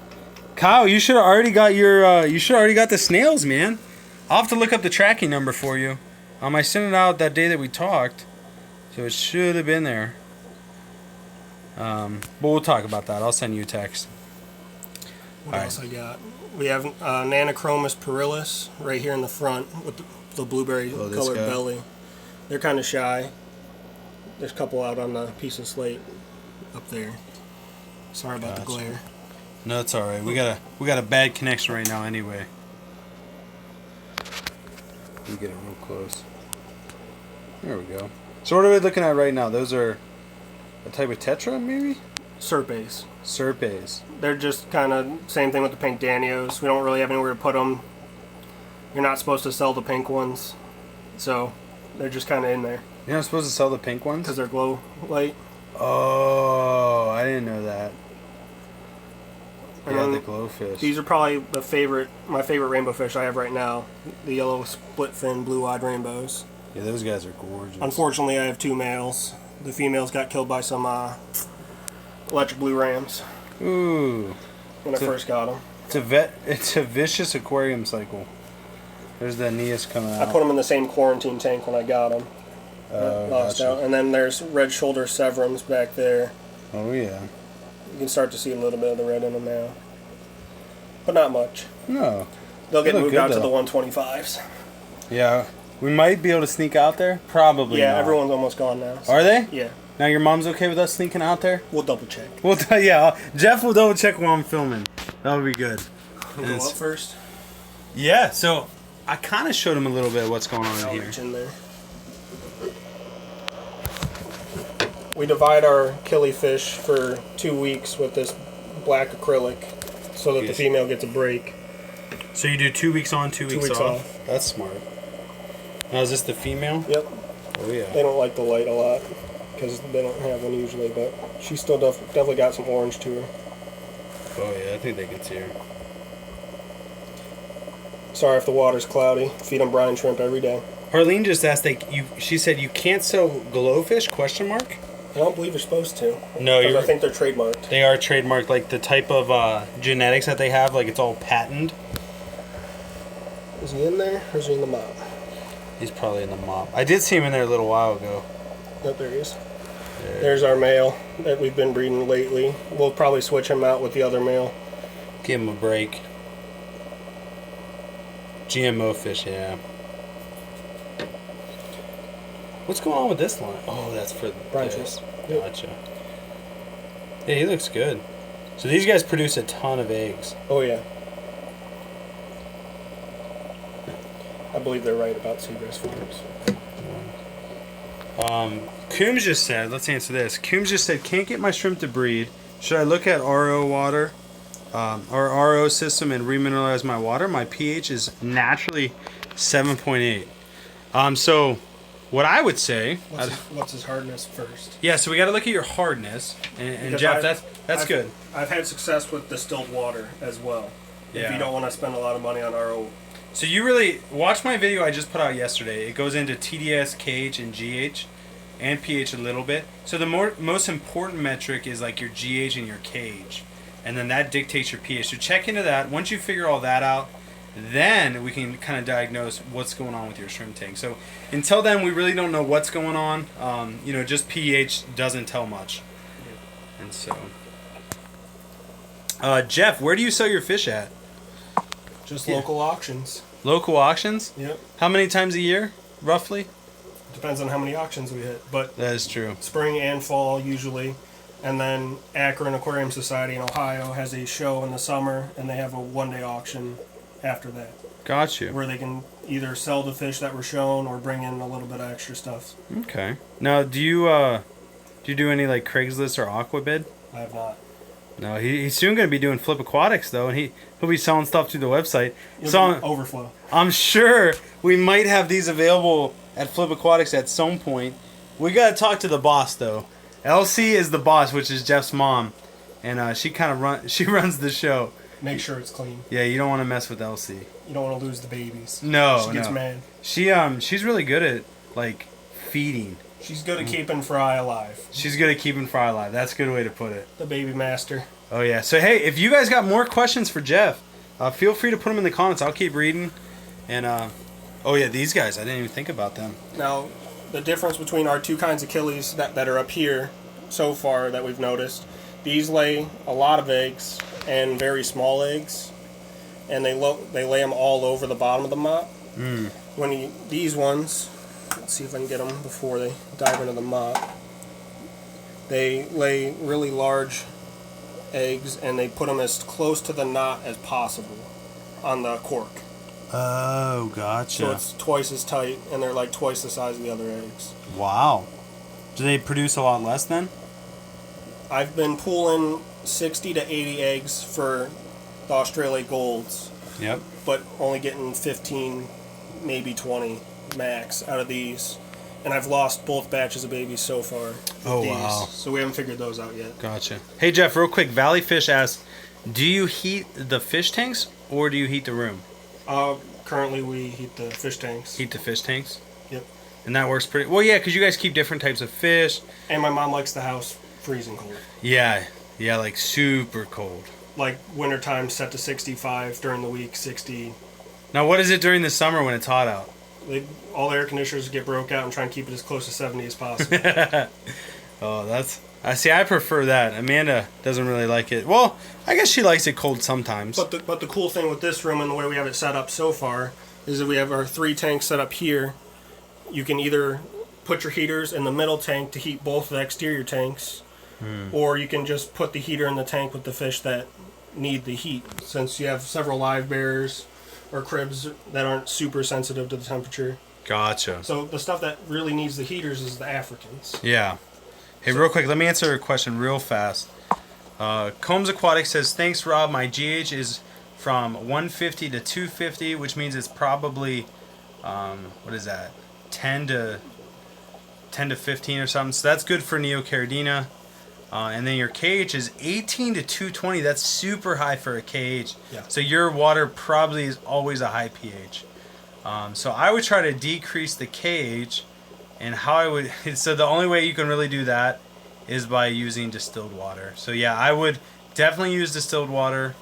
Kyle, you should have already got your. You should already got the snails, man. I'll have to look up the tracking number for you. I sent it out that day that we talked, so it should have been there. But we'll talk about that. I'll send you a text. What else I got? We have Nanochromis pirilis right here in the front with the blueberry colored belly. They're kind of shy. There's a couple out on the piece of slate up there. Sorry about the glare. No, it's all right. We got a bad connection right now anyway. Let me get it real close. There we go. So what are we looking at right now? Those are a type of tetra, maybe? Serpes. Serpes. They're just kind of same thing with the pink Danios. We don't really have anywhere to put them. You're not supposed to sell the pink ones, so they're just kind of in there. You're not supposed to sell the pink ones? Because they're glow light. Oh, I didn't know that. And yeah, the glowfish. These are probably my favorite rainbow fish I have right now. The yellow split fin blue-eyed rainbows. Yeah, those guys are gorgeous. Unfortunately, I have 2 males. The females got killed by some electric blue rams. Ooh. When I first got them. It's a vicious aquarium cycle. There's the Aeneas coming out. I put them in the same quarantine tank when I got them. Lost out. And then there's red shoulder severums back there. Oh, yeah. You can start to see a little bit of the red in them now. But not much. No. They'll get moved out to the 125s. Yeah. We might be able to sneak out there. Probably Yeah, not. everyone's almost gone now. So. Are they? Yeah. Now your mom's okay with us sneaking out there? We'll double check. Yeah, Jeff will double check while I'm filming. That would be good. We'll go up first. Yeah, so I kind of showed him a little bit of what's going on I'll in here. reach in there. We divide our killifish for 2 weeks with this black acrylic so that the female gets a break. So you do 2 weeks on, 2 weeks, weeks off. off. That's smart. Now is this the female? Yep. Oh yeah. They don't like the light a lot because they don't have one usually, but she still definitely got some orange to her. Oh yeah, I think they can see her. Sorry if the water's cloudy. Feed them brine shrimp every day. Harleen just asked, she said you can't sell glowfish, question mark? I don't believe you're supposed to. No, I think they're trademarked. They are trademarked, like the type of genetics that they have, like it's all patented. Is he in there or is he in the mop? He's probably in the mop. I did see him in there a little while ago. Oh, there he is. There's our male that we've been breeding lately. We'll probably switch him out with the other male. Give him a break. GMO fish, yeah. What's going on with this line? Oh, that's for brine the shrimp. Gotcha. Yeah, he looks good. So these guys produce a ton of eggs. Oh yeah. I believe they're right about seagrass farms. Coombs just said, let's answer this. Coombs just said, can't get my shrimp to breed. Should I look at RO water or RO system and remineralize my water? My pH is naturally 7.8. So what I would say... What's his hardness first? Yeah, so we got to look at your hardness. And Jeff, that's good. I've had success with distilled water as well. Yeah. If you don't want to spend a lot of money on RO. So you really watch my video I just put out yesterday. It goes into TDS, KH, and GH, and pH a little bit. So the most important metric is like your GH and your KH, and then that dictates your pH. So check into that. Once you figure all that out, then we can kind of diagnose what's going on with your shrimp tank. So until then, we really don't know what's going on. Just pH doesn't tell much. And so, Jeff, where do you sell your fish at? Just local auctions. Local auctions? Yep. How many times a year, roughly? Depends on how many auctions we hit, but That is true. spring and fall usually. And then Akron Aquarium Society in Ohio has a show in the summer, and they have a one-day auction after that, Got you. where they can either sell the fish that were shown or bring in a little bit of extra stuff. Okay. Now, do you do any like Craigslist or Aquabid? I have not. No, he's soon going to be doing Flip Aquatics though, and he'll be selling stuff through the website. Overflow. I'm sure we might have these available at Flip Aquatics at some point. We got to talk to the boss though. Elsie is the boss, which is Jeff's mom, and she runs the show. Make sure it's clean. Yeah, you don't want to mess with Elsie. You don't want to lose the babies. No, She gets mad. She's really good at like feeding. She's good at keeping Fry alive. She's good at keeping Fry alive. That's a good way to put it. The baby master. Oh yeah. So hey, if you guys got more questions for Jeff, feel free to put them in the comments. I'll keep reading. And oh yeah, these guys, I didn't even think about them. Now, the difference between our two kinds of killies that are up here so far that we've noticed, these lay a lot of eggs and very small eggs, and they lay them all over the bottom of the mop. These ones, let's see if I can get them before they dive into the mop. They lay really large eggs, and they put them as close to the knot as possible on the cork. Oh, gotcha. So it's twice as tight, and they're like twice the size of the other eggs. Wow. Do they produce a lot less then? I've been pulling 60 to 80 eggs for the Australia Golds. Yep. But only getting 15, maybe 20 max out of these. And I've lost both batches of babies so far. Oh, these. wow. So we haven't figured those out yet. Gotcha. Hey, Jeff, real quick. Valley Fish asks, do you heat the fish tanks or do you heat the room? Currently, we heat the fish tanks. Heat the fish tanks? Yep. And that works pretty... Well, yeah, because you guys keep different types of fish. And my mom likes the house freezing cold. Yeah, like super cold. Like wintertime set to 65, during the week 60. Now, what is it during the summer when it's hot out? All the air conditioners get broke out and try and keep it as close to 70 as possible. Oh, that's... I prefer that. Amanda doesn't really like it. Well, I guess she likes it cold sometimes. But the cool thing with this room and the way we have it set up so far is that we have our 3 tanks set up here. You can either put your heaters in the middle tank to heat both the exterior tanks, or you can just put the heater in the tank with the fish that need the heat, since you have several live bears or cribs that aren't super sensitive to the temperature. Gotcha. So the stuff that really needs the heaters is the Africans. Yeah. Hey, real quick, let me answer a question real fast. Combs Aquatics says, thanks, Rob. My GH is from 150 to 250, which means it's probably, what is that, 10 to 15 or something. So that's good for Neocaridina. And then your KH is 18 to 220. That's super high for a KH. Yeah. So your water probably is always a high pH. So I would try to decrease the KH. And how I would... So the only way you can really do that is by using distilled water. So yeah, I would definitely use distilled water.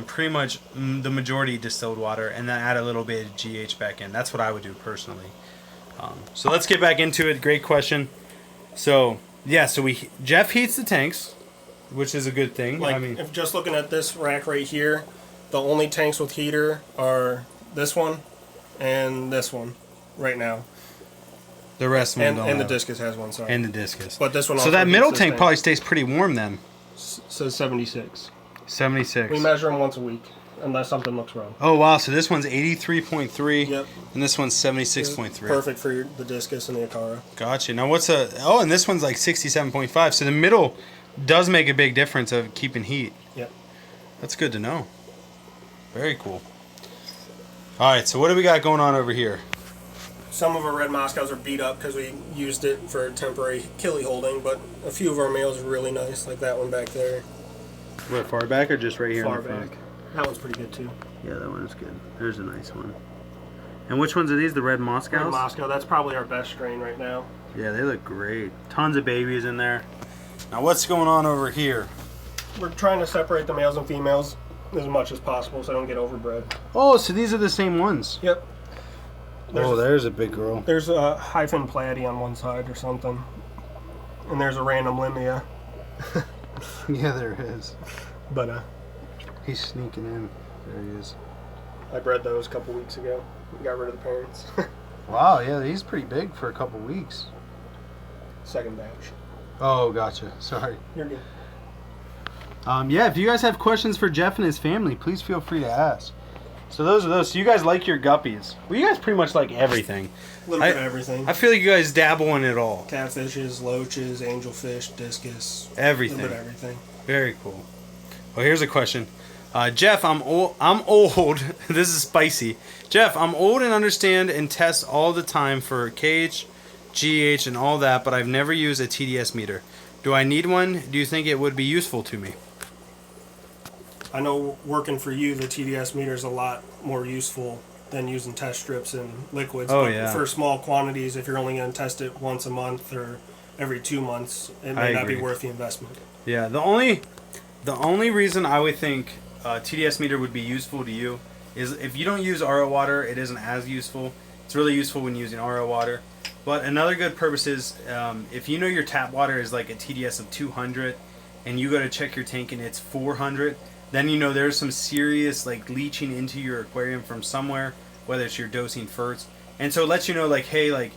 Pretty much the majority distilled water. And then add a little bit of GH back in. That's what I would do personally. So let's get back into it. Great question. So... Yeah, so Jeff heats the tanks, which is a good thing. Like, I mean, if just looking at this rack right here, the only tanks with heater are this one and this one right now. the rest of them don't And the have. discus has one, sorry. And the discus. But this one So also that heats middle this tank tank. probably stays pretty warm then. Says 76. 76. We measure them once a week, unless something looks wrong. Oh, wow. So this one's 83.3. Yep. And this one's 76.3. Perfect for the discus and the Akara. Gotcha. Now what's a... Oh, and this one's like 67.5. So the middle does make a big difference of keeping heat. Yep. That's good to know. Very cool. All right, so what do we got going on over here? Some of our red Moscows are beat up because we used it for temporary killie holding, but a few of our males are really nice, like that one back there. What, far back or just right here Far in the front? back. That one's pretty good too. Yeah, that one is good. There's a nice one. And which ones are these? The red Moscows? Red Moscow, that's probably our best strain right now. Yeah, they look great. Tons of babies in there. Now what's going on over here? We're trying to separate the males and females as much as possible so they don't get overbred. Oh, so these are the same ones. Yep. There's a big girl. There's a hyphen platy on one side or something. And there's a random limia. Yeah, there is. But He's sneaking in. There he is. I bred those a couple weeks ago. We got rid of the parents. Wow, yeah, he's pretty big for a couple weeks. Second batch. Oh, gotcha. Sorry. You're good. Yeah, if you guys have questions for Jeff and his family, please feel free to ask. So those are those. So you guys like your guppies. Well, you guys pretty much like everything. A little bit of everything. I feel like you guys dabble in it all. Catfishes, loaches, angelfish, discus. Everything. A little bit of everything. Very cool. Well, here's a question. Jeff, I'm old. This is spicy. Jeff, I'm old and understand and test all the time for KH, GH, and all that, but I've never used a TDS meter. Do I need one? Do you think it would be useful to me? I know working for you, the TDS meter is a lot more useful than using test strips and liquids. Oh, but yeah. for small quantities, if you're only going to test it once a month or every 2 months, it may not be worth the investment. Yeah, the only reason I would think TDS meter would be useful to you is if you don't use RO water, it isn't as useful. It's really useful when using RO water. But another good purpose is if you know your tap water is like a TDS of 200 and you go to check your tank and it's 400, then you know there's some serious like leaching into your aquarium from somewhere, whether it's your dosing first. And so it lets you know like, hey, like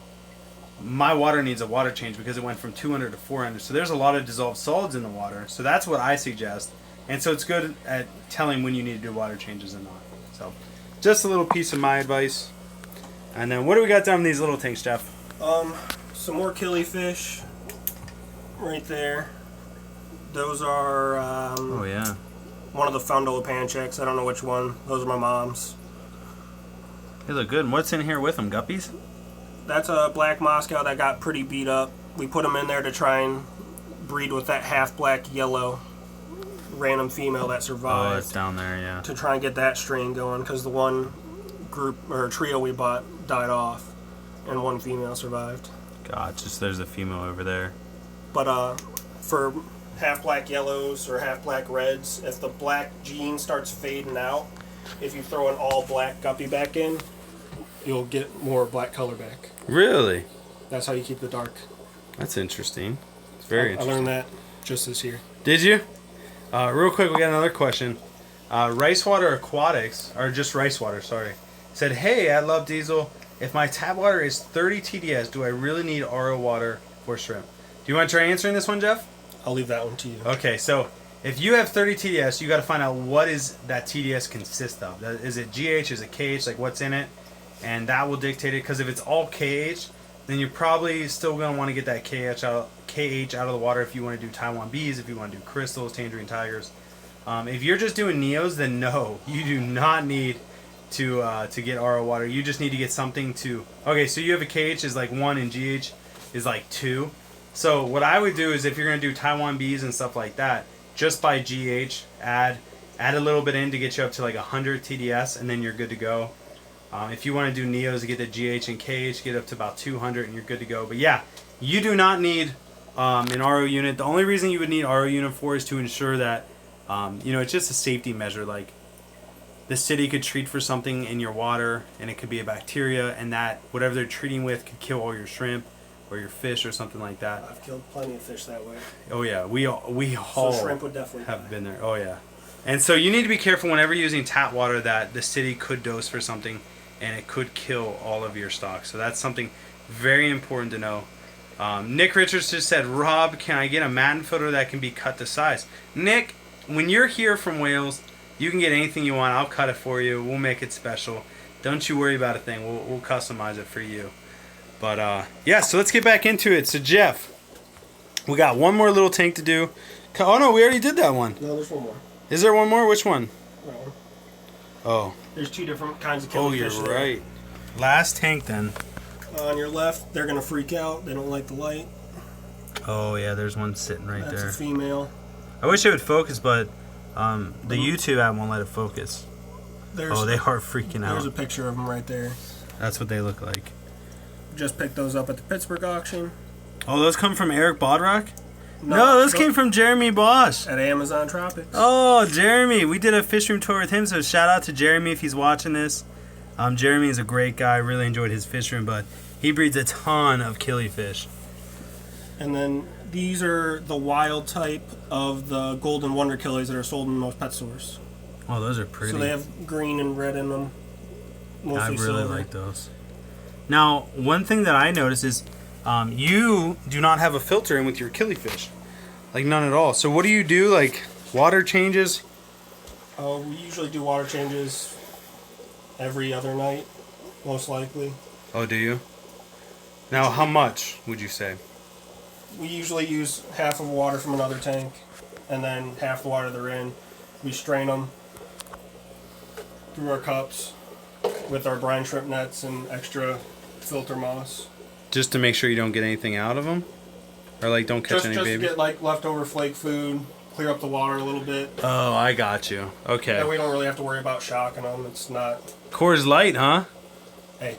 my water needs a water change because it went from 200 to 400. So there's a lot of dissolved solids in the water. So that's what I suggest. And so it's good at telling when you need to do water changes and not. So just a little piece of my advice. And then what do we got down in these little tanks, Jeff? Some more killifish right there. Those are Oh yeah. one of the Fundopancheks. I don't know which one. Those are my mom's. They look good. And what's in here with them? Guppies? That's a black Moscow that got pretty beat up. We put them in there to try and breed with that half black yellow random female that survived. Oh, it's down there, yeah. To try and get that strain going because the one group or trio we bought died off and one female survived. God, just there's a female over there. But for half black yellows or half black reds, if the black gene starts fading out, if you throw an all black guppy back in, you'll get more black color back. Really? That's how you keep the dark. That's interesting. It's very I interesting. learned that just this year. Did you? Real quick, we got another question. Rice Water Aquatics, or just Rice Water, sorry, said, hey, I love Diesel. if my tap water is 30 TDS, do I really need RO water for shrimp? Do you want to try answering this one, Jeff? I'll leave that one to you. Okay, so if you have 30 TDS, you got to find out what is that TDS consist of. Is it GH? Is it KH? Like what's in it? And that will dictate it. Because if it's all KH, then you're probably still going to want to get that KH out of the water if you want to do Taiwan bees, if you want to do crystals, tangerine tigers. If you're just doing neos, then no, you do not need to get RO water. You just need to get something to... Okay, so you have a KH is like 1 and GH is like 2. So what I would do is if you're going to do Taiwan bees and stuff like that, just by GH, add a little bit in to get you up to like 100 TDS, and then you're good to go. If you want to do neos to get the GH and KH, get up to about 200 and you're good to go. But yeah, you do not need an RO unit. The only reason you would need RO unit for is to ensure that, it's just a safety measure. Like the city could treat for something in your water, and it could be a bacteria, and that whatever they're treating with could kill all your shrimp or your fish or something like that. I've killed plenty of fish that way. Oh yeah, we all so shrimp would definitely have been there. Oh yeah, and so you need to be careful whenever using tap water that the city could dose for something, and it could kill all of your stock. So that's something very important to know. Nick Richards just said, Rob, can I get a Matin filter that can be cut to size? Nick, when you're here from Wales, you can get anything you want. I'll cut it for you. We'll make it special. Don't you worry about a thing. We'll customize it for you. But yeah, so let's get back into it. So Jeff, we got one more little tank to do. Oh no, we already did that one. No, there's one more. Is there one more? Which one? No. Oh. There's 2 different kinds of Oh, killifish. you're right. Last tank then. On your left, they're going to freak out. They don't like the light. Oh yeah, there's one sitting right there. That's a female. I wish it would focus, but the YouTube app won't let it focus. They are freaking out. There's a picture of them right there. That's what they look like. Just picked those up at the Pittsburgh auction. Oh, those come from Eric Bodrock? No, those came from Jeremy Bosch. At Amazon Tropics. Oh, Jeremy. We did a fish room tour with him, so shout out to Jeremy if he's watching this. Jeremy is a great guy. Really enjoyed his fish room, but he breeds a ton of killifish. And then these are the wild type of the golden wonder killies that are sold in most pet stores. Oh, those are pretty. So they have green and red in them. Mostly I really silver. like those. Now, one thing that I noticed is you do not have a filter in with your killifish. Like none at all. So what do you do? Like water changes? We usually do water changes every other night, most likely. Oh, do you? Now, how much would you say? We usually use half of water from another tank, and then half the water they're in. We strain them through our cups with our brine shrimp nets and extra filter moss. Just to make sure you don't get anything out of them? Or like don't catch any babies? Just to get like leftover flake food, clear up the water a little bit. Oh, I got you. Okay. That we don't really have to worry about shocking them. It's not... Coors Light, huh? Hey.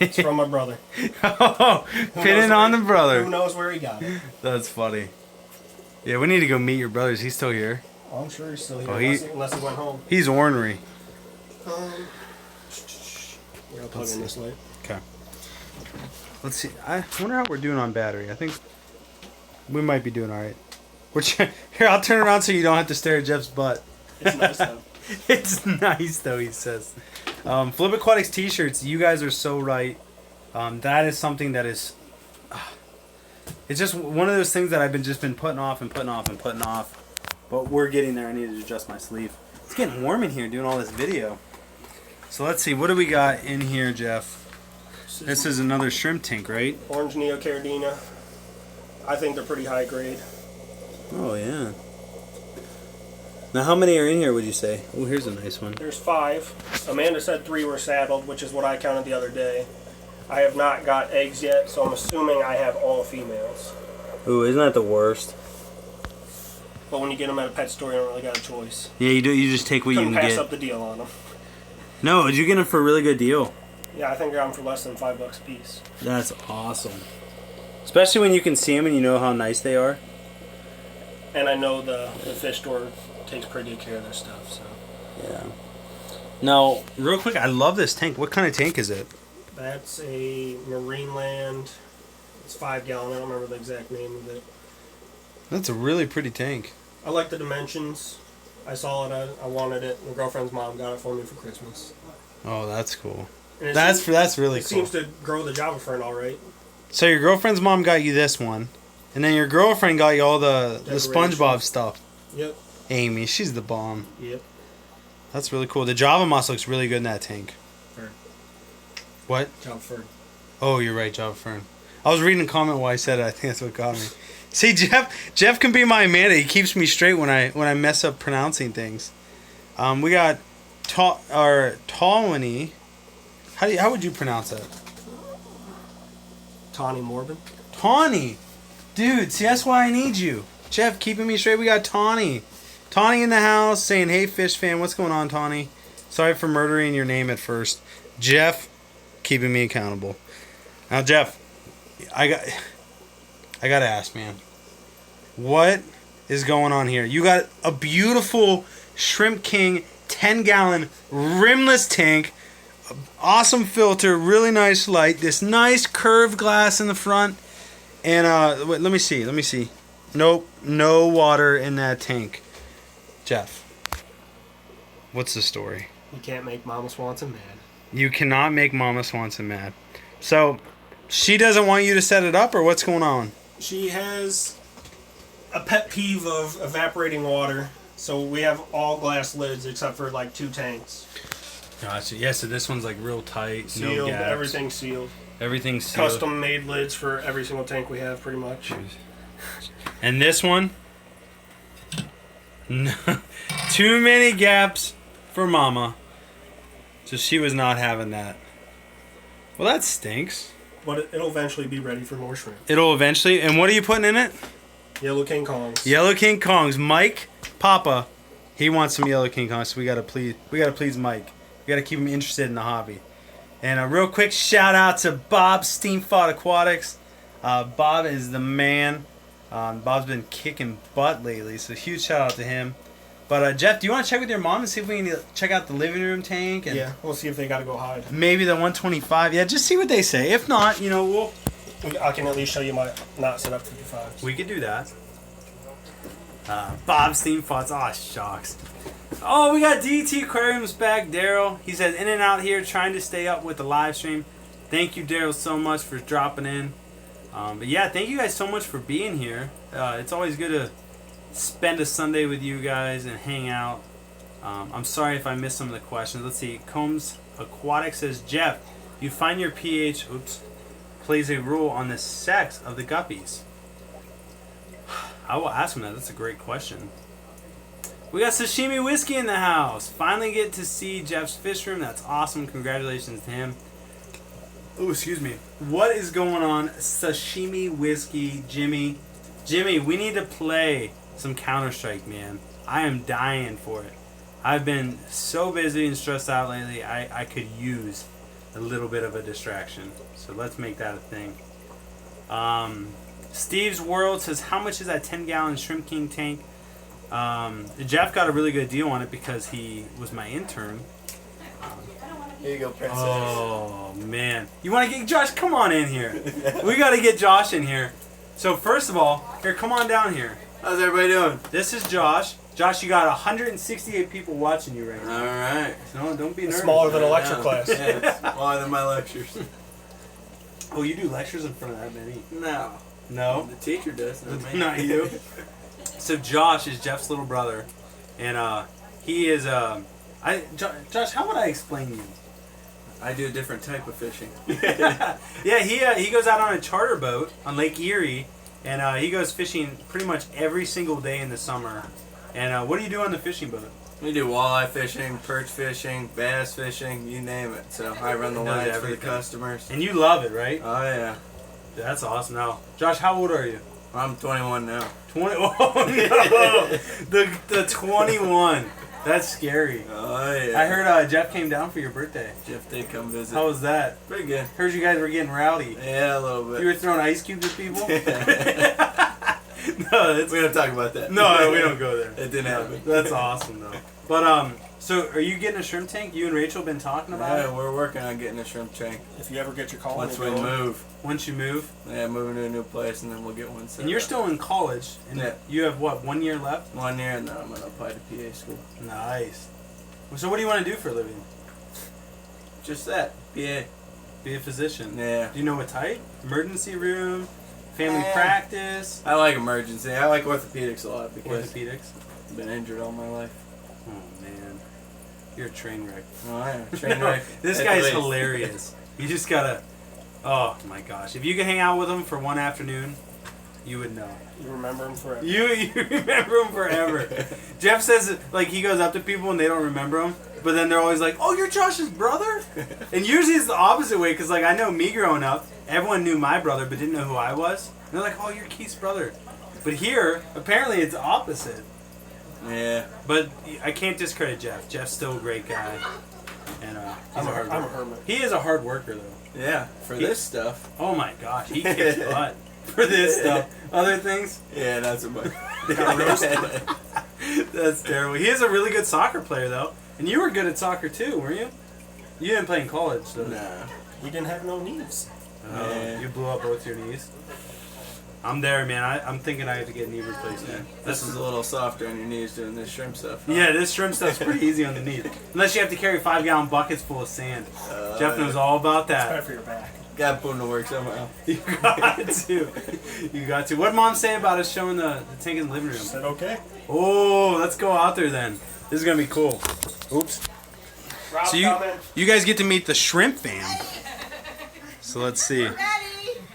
It's from my brother. Oh, pinning on the brother. Who knows where he got it? That's funny. Yeah, we need to go meet your brother. Is he still here? Oh, I'm sure he's still here, Oh, unless he went home. He's ornery. Here, I'll plug in this light. Okay. Let's see. I wonder how we're doing on battery. I think we might be doing all right. Here, I'll turn around so you don't have to stare at Jeff's butt. It's nice though. It's nice though, he says. Flip Aquatics t-shirts. You guys are so right. That is something that is... it's just one of those things that I've been putting off and putting off and putting off. But we're getting there. I need to adjust my sleeve. It's getting warm in here doing all this video. So let's see. What do we got in here, Jeff? This is another shrimp tank, right? Orange Neocaridina. I think they're pretty high grade. Oh, yeah. Now, how many are in here, would you say? Oh, here's a nice one. There's 5. Amanda said 3 were saddled, which is what I counted the other day. I have not got eggs yet, so I'm assuming I have all females. Ooh, isn't that the worst? But when you get them at a pet store, you don't really got a choice. Yeah, you do. You just take what you can Couldn't pass get. up the deal on them. No, did you get them for a really good deal? Yeah, I think I got them for less than $5 a piece. That's awesome. Especially when you can see them and you know how nice they are. And I know the fish store takes pretty good care of their stuff, so. Yeah. Now, real quick, I love this tank. What kind of tank is it? That's a Marineland. It's 5 gallon. I don't remember the exact name of it. That's a really pretty tank. I like the dimensions. I saw it. I wanted it. My girlfriend's mom got it for me for Christmas. Oh, that's cool. That's really it cool. seems to grow the Java fern all right. So your girlfriend's mom got you this one, and then your girlfriend got you all the SpongeBob stuff. Yep. Amy, she's the bomb. Yep. That's really cool. The Java moss looks really good in that tank. Fern. What? Java fern. Oh, you're right, Java fern. I was reading a comment while I said it. I think that's what got me. See, Jeff can be my Amanda. He keeps me straight when I mess up pronouncing things. We got Tawny. How would you pronounce that? Tawny Morbin. Tawny. Dude, see, that's why I need you. Jeff, keeping me straight. We got Tawny. Tawny in the house saying, hey, Fish fan, what's going on, Tawny? Sorry for murdering your name at first. Jeff, keeping me accountable. Now, Jeff, I got to ask, man. What is going on here? You got a beautiful Shrimp King 10-gallon rimless tank. Awesome filter, really nice light. This nice curved glass in the front. And wait, let me see. Nope, no water in that tank. Jeff, what's the story? You can't make Mama Swanson mad. You cannot make Mama Swanson mad. So, she doesn't want you to set it up, or what's going on? She has a pet peeve of evaporating water. So we have all glass lids except for like 2 tanks. Gotcha. Yeah, so this one's like real tight, Sealed, no gaps. everything's sealed. Everything's sealed. Custom made lids for every single tank we have, pretty much. And this one, too many gaps for Mama. So she was not having that. Well, that stinks. But it'll eventually be ready for more shrimp. It'll eventually. And what are you putting in it? Yellow King Kongs. Yellow King Kongs. Mike, Papa, he wants some Yellow King Kongs. So we gotta please Mike. We gotta keep him interested in the hobby. And a real quick shout out to Bob Steamfod Aquatics. Bob is the man. Bob's been kicking butt lately, so huge shout out to him. But Jeff, do you want to check with your mom and see if we can check out the living room tank? And yeah, we'll see if they gotta go hide. maybe the 125. Yeah, just see what they say. If not, I can at least show you my not set up 55s. we could do that. Bob's theme thoughts. Aw, shocks. Oh, we got DT Aquariums back, Daryl. He said, in and out here, trying to stay up with the live stream. Thank you, Daryl, so much for dropping in. But yeah, thank you guys so much for being here. It's always good to spend a Sunday with you guys and hang out. I'm sorry if I missed some of the questions. Let's see. Combs Aquatics says, Jeff, you find your pH plays a role on the sex of the guppies. I will ask him that. That's a great question. We got Sashimi Whiskey in the house. Finally get to see Jeff's fish room. That's awesome. Congratulations to him. Oh, excuse me. What is going on? Sashimi Whiskey, Jimmy. Jimmy, we need to play some Counter-Strike, man. I am dying for it. I've been so busy and stressed out lately. I could use a little bit of a distraction. So let's make that a thing. Steve's World says, how much is that 10-gallon Shrimp King tank? Jeff got a really good deal on it because he was my intern. Here you go, princess. Oh, man. You want to get Josh? Come on in here. We got to get Josh in here. So, first of all, here, come on down here. How's everybody doing? This is Josh. Josh, you got 168 people watching you right now. All right. No, don't be nervous. Smaller than a lecture class. Yeah, it's smaller than my lectures. Oh, you do lectures in front of that many? No. No? The teacher does, not me. Not you. So Josh is Jeff's little brother, and he is Josh, how would I explain you? I do a different type of fishing. Yeah, he goes out on a charter boat on Lake Erie, and he goes fishing pretty much every single day in the summer. And what do you do on the fishing boat? We do walleye fishing, perch fishing, bass fishing, you name it. So I run the lines for the customers. And you love it, right? Oh yeah. That's awesome. Now, Josh, how old are you? I'm 21 now. 20. Oh no, the 21. That's scary. Oh yeah. I heard Jeff came down for your birthday. Jeff did come visit. How was that? Pretty good. Heard you guys were getting rowdy. Yeah, a little bit. You were throwing ice cubes at people? No, we don't talk about that. No, we don't go there. It didn't happen. That's awesome though. But so are you getting a shrimp tank? You and Rachel been talking about Yeah, it? we're working on getting a shrimp tank. If you ever get your call, Once we move. Once you move? Yeah, moving to a new place and then we'll get one set And you're up. still in college, and Yeah. you have what, 1 year left? 1 year and then I'm gonna apply to PA school. Nice. So what do you want to do for a living? just that. Be a physician. Yeah. Do you know what type? Emergency room, family practice. I like emergency. I like orthopedics a lot because Orthopedics. I've been injured all my life. Oh man, you're a train wreck. Oh, I am. Train wreck. This At guy's least. hilarious. You just gotta. Oh my gosh! If you could hang out with him for one afternoon, you would know. You remember him forever. You remember him forever. Jeff says like he goes up to people and they don't remember him, but then they're always like, "Oh, you're Josh's brother," and usually it's the opposite way because like I know me growing up, everyone knew my brother but didn't know who I was. And they're like, "Oh, you're Keith's brother," but here apparently it's opposite. Yeah. But I can't discredit Jeff. Jeff's still a great guy, and I'm a hermit. he is a hard worker though. Yeah. For this stuff. Oh my gosh, he kicks butt for this stuff. Other things, Yeah, not so much. that's terrible. He is a really good soccer player though, and you were good at soccer too, weren't you? You didn't play in college, so Nah. He didn't have no knees. Yeah. you blew up both your knees. I'm there, man. I'm thinking I have to get knee replacement. This is a little softer on your knees doing this shrimp stuff. Huh? Yeah, this shrimp stuff's pretty easy on the knees, unless you have to carry 5-gallon buckets full of sand. Jeff knows all about It's better that. for your back. Gotta put them to work somehow. You got to. You got to. What did Mom say about us showing the tank in the living room? Is that okay? Oh, let's go out there then. This is gonna be cool. Oops. Rob, So you guys get to meet the shrimp fam. So let's see.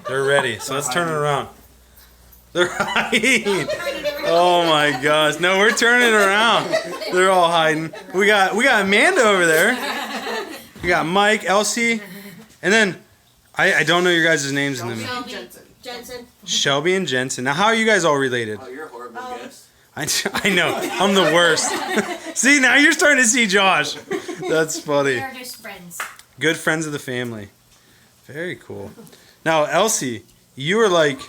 They're ready. So let's turn it around. They're hiding. Oh my gosh. No, we're turning around. They're all hiding. We got Amanda over there. We got Mike, Elsie, and then I don't know your guys' names in them. Jensen. Shelby and Jensen. Now how are you guys all related? Oh, you're a horrible guest. I know. I'm the worst. See, now you're starting to see Josh. That's funny. They're just friends. Good friends of the family. Very cool. Now, Elsie, you were like...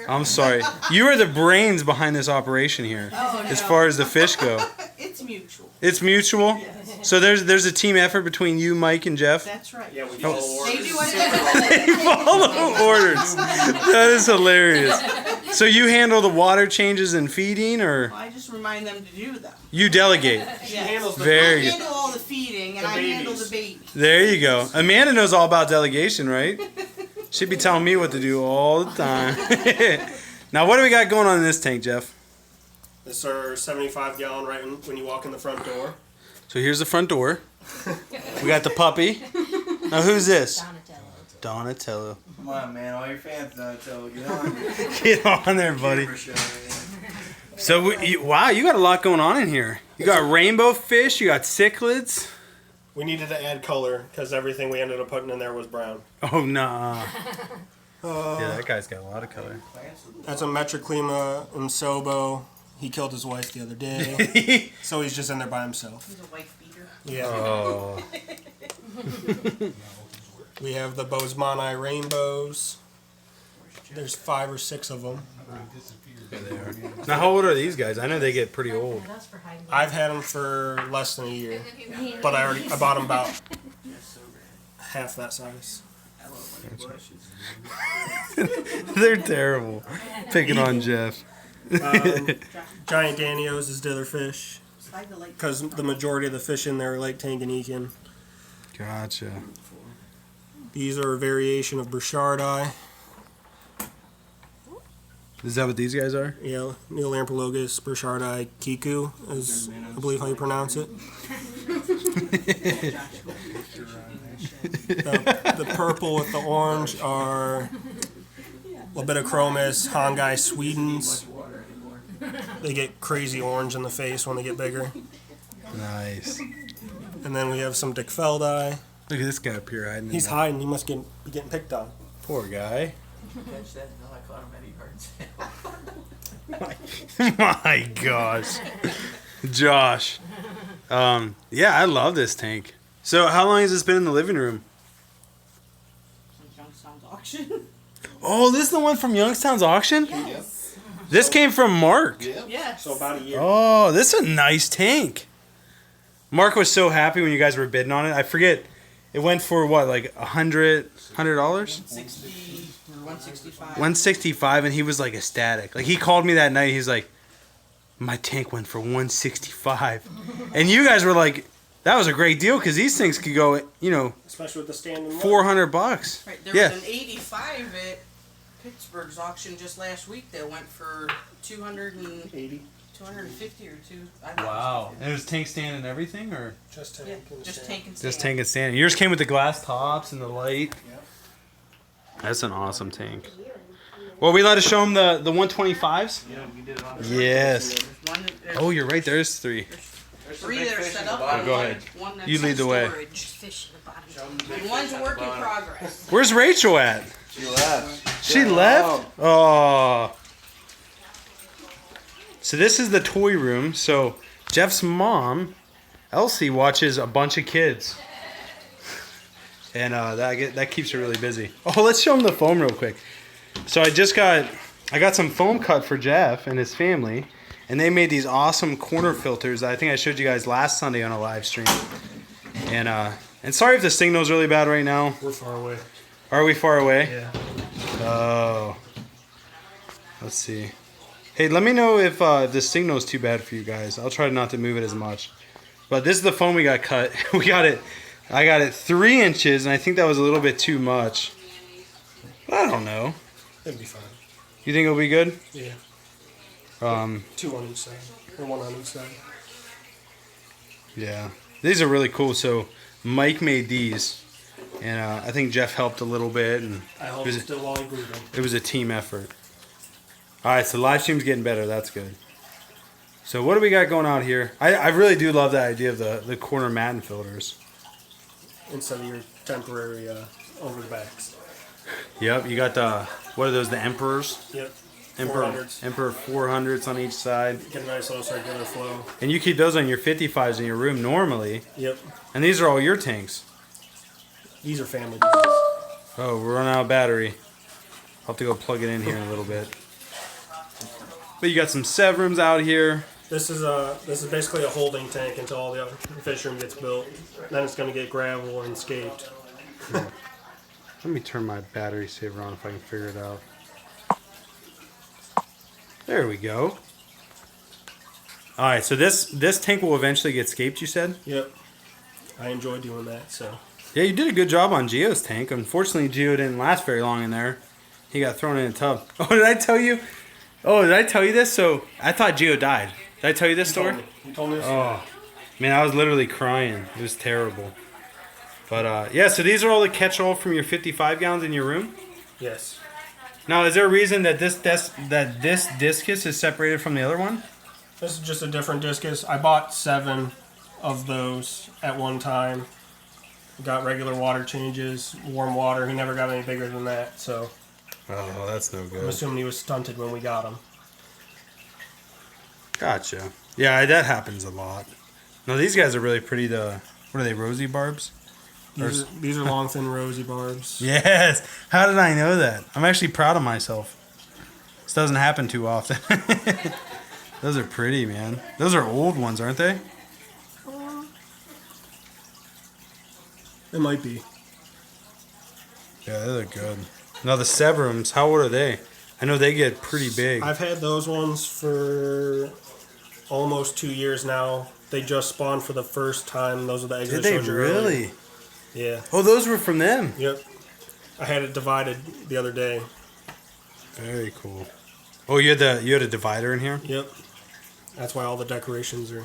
I'm sorry. You are the brains behind this operation here. Oh, as no. far as the fish go. It's mutual. It's mutual? Yes. So there's a team effort between you, Mike, and Jeff? That's right. Yeah, we Oh. follow They orders. do whatever. They follow orders. That is hilarious. So you handle the water changes and feeding, or I just remind them to do them. you delegate? She Yes. handles the Very I good. handle all the feeding, and The I handle babies. the baby. There you go. Amanda knows all about delegation, right? She'd be telling me what to do all the time. Now, what do we got going on in this tank, Jeff? This is our 75-gallon right when you walk in the front door. So here's the front door. We got the puppy. Now, who's this? Donatello. Come on, man. All your fans Donatello. Get on. Get on there, buddy. So, wow, you got a lot going on in here. You got rainbow fish. You got cichlids. We needed to add color because everything we ended up putting in there was brown. Oh, nah. Yeah, that guy's got a lot of color. That's a Metroclima Umsobo. He killed his wife the other day, so he's just in there by himself. He's a wife beater. Yeah. Oh. We have the Bozeman rainbows. There's 5 or 6 of them. Now, how old are these guys? I know they get pretty old. I've had them for less than a year, but I bought them about half that size. They're terrible. Picking on Jeff. Giant Danios is the other fish I like because the majority of the fish in there are like Tanganyikan. Gotcha. These are a variation of Burchardi. Is that what these guys are? Yeah, Neolampologus Burchardi Kiku is, I believe, how you pronounce it. The purple with the orange are Libidochromis Hongai Swedens. They get crazy orange in the face when they get bigger. Nice. And then we have some Dickfeldi. Look at this guy up here hiding. He's hiding. He must be getting picked on. Poor guy. Catch that? No, I caught him at My gosh. Josh. Yeah, I love this tank. So how long has this been in the living room? Youngstown's auction. Oh, this is the one from Youngstown's auction? Yes. This came from Mark. Yes. So about a year. Oh, this is a nice tank. Mark was so happy when you guys were bidding on it. I forget. It went for what, like $100? 60 or 165. 165, and he was like ecstatic. Like he called me that night. He's like, my tank went for 165, and you guys were like That was a great deal because these things could go, you know, Especially with the standing water. $400. Right, there Yeah. was an 85 at Pittsburgh's auction just last week that went for 80. 250 or two. I don't know. Wow. And it was tank stand and everything, or Just tank. Yeah, and just stand. tank and stand. just tank and stand? Yours came with the glass tops and the light. That's an awesome tank. Well, we let us show them the 125s. Yeah, we did it on Yes. There's Oh, you're right. There's 3. three that are set up. Oh, and go one- ahead. One that's You lead in the way. storage. Fish in the bottom. And one's a work in progress. Where's Rachel at? She left. She left? Oh. So this is the toy room. So Jeff's mom, Elsie, watches a bunch of kids. And that keeps her really busy. Oh, let's show him the foam real quick. So I got some foam cut for Jeff and his family. And they made these awesome corner filters that I think I showed you guys last Sunday on a live stream. And sorry if the signal's really bad right now. We're far away. Are we far away? Yeah. Oh. Let's see. Hey, let me know if the signal's too bad for you guys. I'll try not to move it as much. But this is the foam we got cut. I got it 3 inches, and I think that was a little bit too much. I don't know. It'd be fine. You think it'll be good? Yeah. 2 on each side. Or 1 on each side. Yeah. These are really cool. So Mike made these, and I think Jeff helped a little bit, and I hope Is it's it- still while breathing. it was a team effort. All right, so live stream's getting better. That's good. So what do we got going out here? I really do love that idea of the corner matin filters. Instead of your temporary over the backs. Yep, you got what are those, the Emperors? Yep. Emperor 400s. Emperor 400s on each side. Get a nice little circular flow. And you keep those on your 55s in your room normally. Yep. And these are all your tanks. These are family pieces. Oh, we're running out of battery. I'll have to go plug it in here in a little bit. But you got some Severums out here. This is basically a holding tank until all the other fish room gets built. Then it's going to get gravel and scaped. Let me turn my battery saver on if I can figure it out. There we go. All right, so this tank will eventually get scaped, you said? Yep. I enjoy doing that, so. Yeah, you did a good job on Gio's tank. Unfortunately, Gio didn't last very long in there. He got thrown in a tub. Oh, did I tell you? Oh, did I tell you this? So I thought Gio died. Did I tell you this story? You told me this. Oh, man, I was literally crying. It was terrible. But yeah, so these are all the catch-all from your 55 gallons in your room. Yes. Now, is there a reason that this discus is separated from the other one? This is just a different discus. I bought 7 of those at one time. Got regular water changes, warm water. He never got any bigger than that, so Oh, that's no I'm good. assuming he was stunted when we got him. Gotcha. Yeah, that happens a lot. No, these guys are really pretty. What are they, rosy barbs? These are long, thin, rosy barbs. Yes. How did I know that? I'm actually proud of myself. This doesn't happen too often. Those are pretty, man. Those are old ones, aren't they? It might be. Yeah, they look good. Now the Severums, how old are they? I know they get pretty big. I've had those ones for almost 2 years now. They just spawned for the first time. Those are the eggs Did I they showed you earlier. really? Yeah. Oh, those were from them. Yep. I had it divided the other day. Very cool. Oh, you had a divider in here? Yep. That's why all the decorations are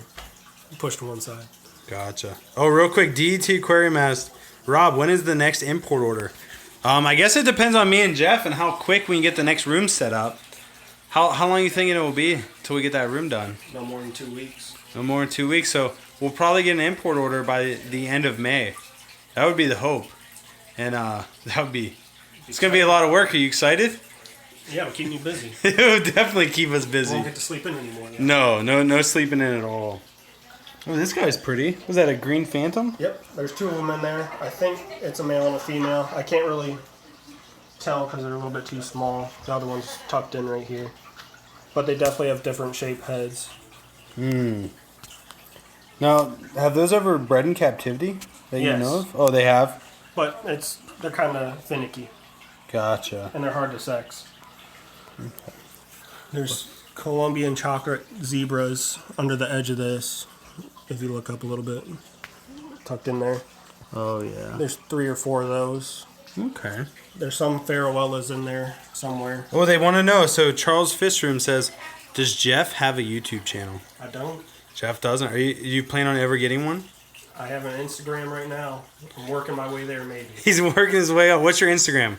pushed to one side. Gotcha. Oh, real quick, DET Aquarium asked, Rob, when is the next import order? I guess it depends on me and Jeff and how quick we can get the next room set up. How long you thinking it will be until we get that room done? No more than 2 weeks. No more than 2 weeks, so we'll probably get an import order by the end of May. That would be the hope. And that would be... It's going to be a lot of work. Are you excited? Yeah, it'll keep me busy. It will definitely keep us I busy. won't get to sleep in anymore. Now. No sleeping in at all. Oh, this guy's pretty. Was that a green phantom? Yep, there's 2 of them in there. I think it's a male and a female. I can't really tell because they're a little bit too small. The other one's tucked in right here. But they definitely have different shaped heads. Now, have those ever bred in captivity that you Yes. know of? Oh, they have? But they're kind of finicky Gotcha. and they're hard to sex. There's Colombian chocolate zebras under the edge of this. If you look up a little bit. tucked in there. Oh yeah. There's 3 or 4 of those. Okay. There's some Farrellas in there somewhere. Oh, they want to know. So Charles Fistroom says, does Jeff have a YouTube channel? I don't. Jeff doesn't. You plan on ever getting one? I have an Instagram right now. I'm working my way there, maybe. He's working his way up. What's your Instagram?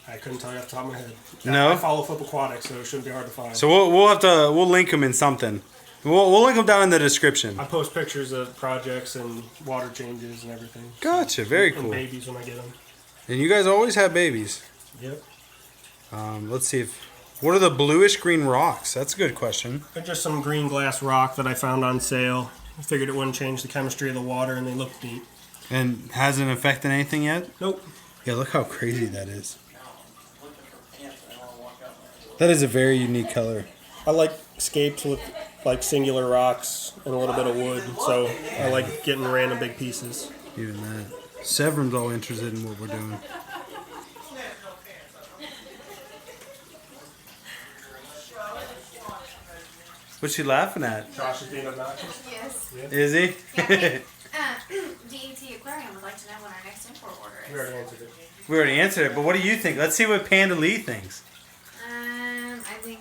I couldn't tell you off the top of my head. No? I follow Flip Aquatics, so it shouldn't be hard to find. So we'll link them in something. We'll link them down in the description. I post pictures of projects and water changes and everything. Gotcha. Very And cool. babies when I get them. And you guys always have babies. Yep. Let's see what are the bluish green rocks? That's a good question. They're just some green glass rock that I found on sale. I figured it wouldn't change the chemistry of the water, and they look neat. And hasn't affected anything yet? Nope. Yeah, look how crazy that is. That is a very unique color. I like scapes with like singular rocks and a little bit of wood, so I like getting random big pieces. Even that. Severin's all interested in what we're doing. What's she laughing at? Josh is being obnoxious. Yes. Is he? DET Aquarium would like to know when our next import order We is. already answered it. We already answered it, but what do you think? Let's see what Panda Lee thinks. I think.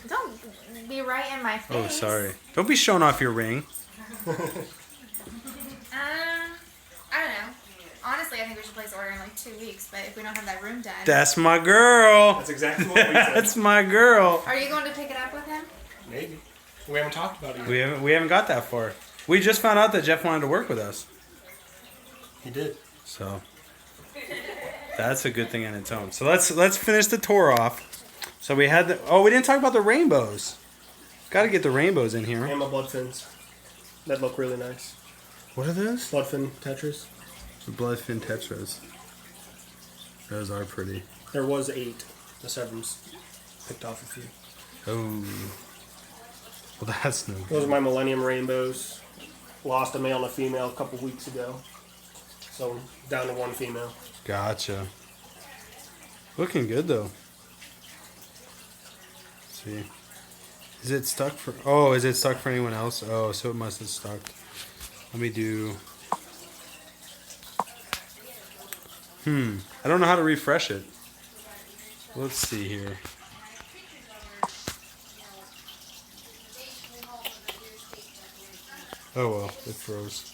Don't be right in my face. Oh, sorry. Don't be showing off your ring. I don't know. Honestly, I think we should place the order in like 2 weeks, but if we don't have that room done. That's my girl. That's exactly what we said. That's my girl. Are you going to pick it up with him? Maybe. We haven't talked about it yet. We haven't got that far. We just found out that Jeff wanted to work with us. He did. So that's a good thing on its own. So let's finish the tour off. So we had we didn't talk about the rainbows. Got to get the rainbows in here. And my bloodfins. That look really nice. What are those? Bloodfin tetras. The bloodfin tetras. Those are pretty. There was 8. The Severums picked off a few. Oh. Well, that's no Those good. are my Millennium Rainbows. Lost a male and a female a couple weeks ago. So down to 1 female. Gotcha. Looking good though. Let's see. Is it stuck for? Oh, is it stuck for anyone else? Oh, so it must have stuck. Let me do. I don't know how to refresh it. Let's see here. Oh well, it froze.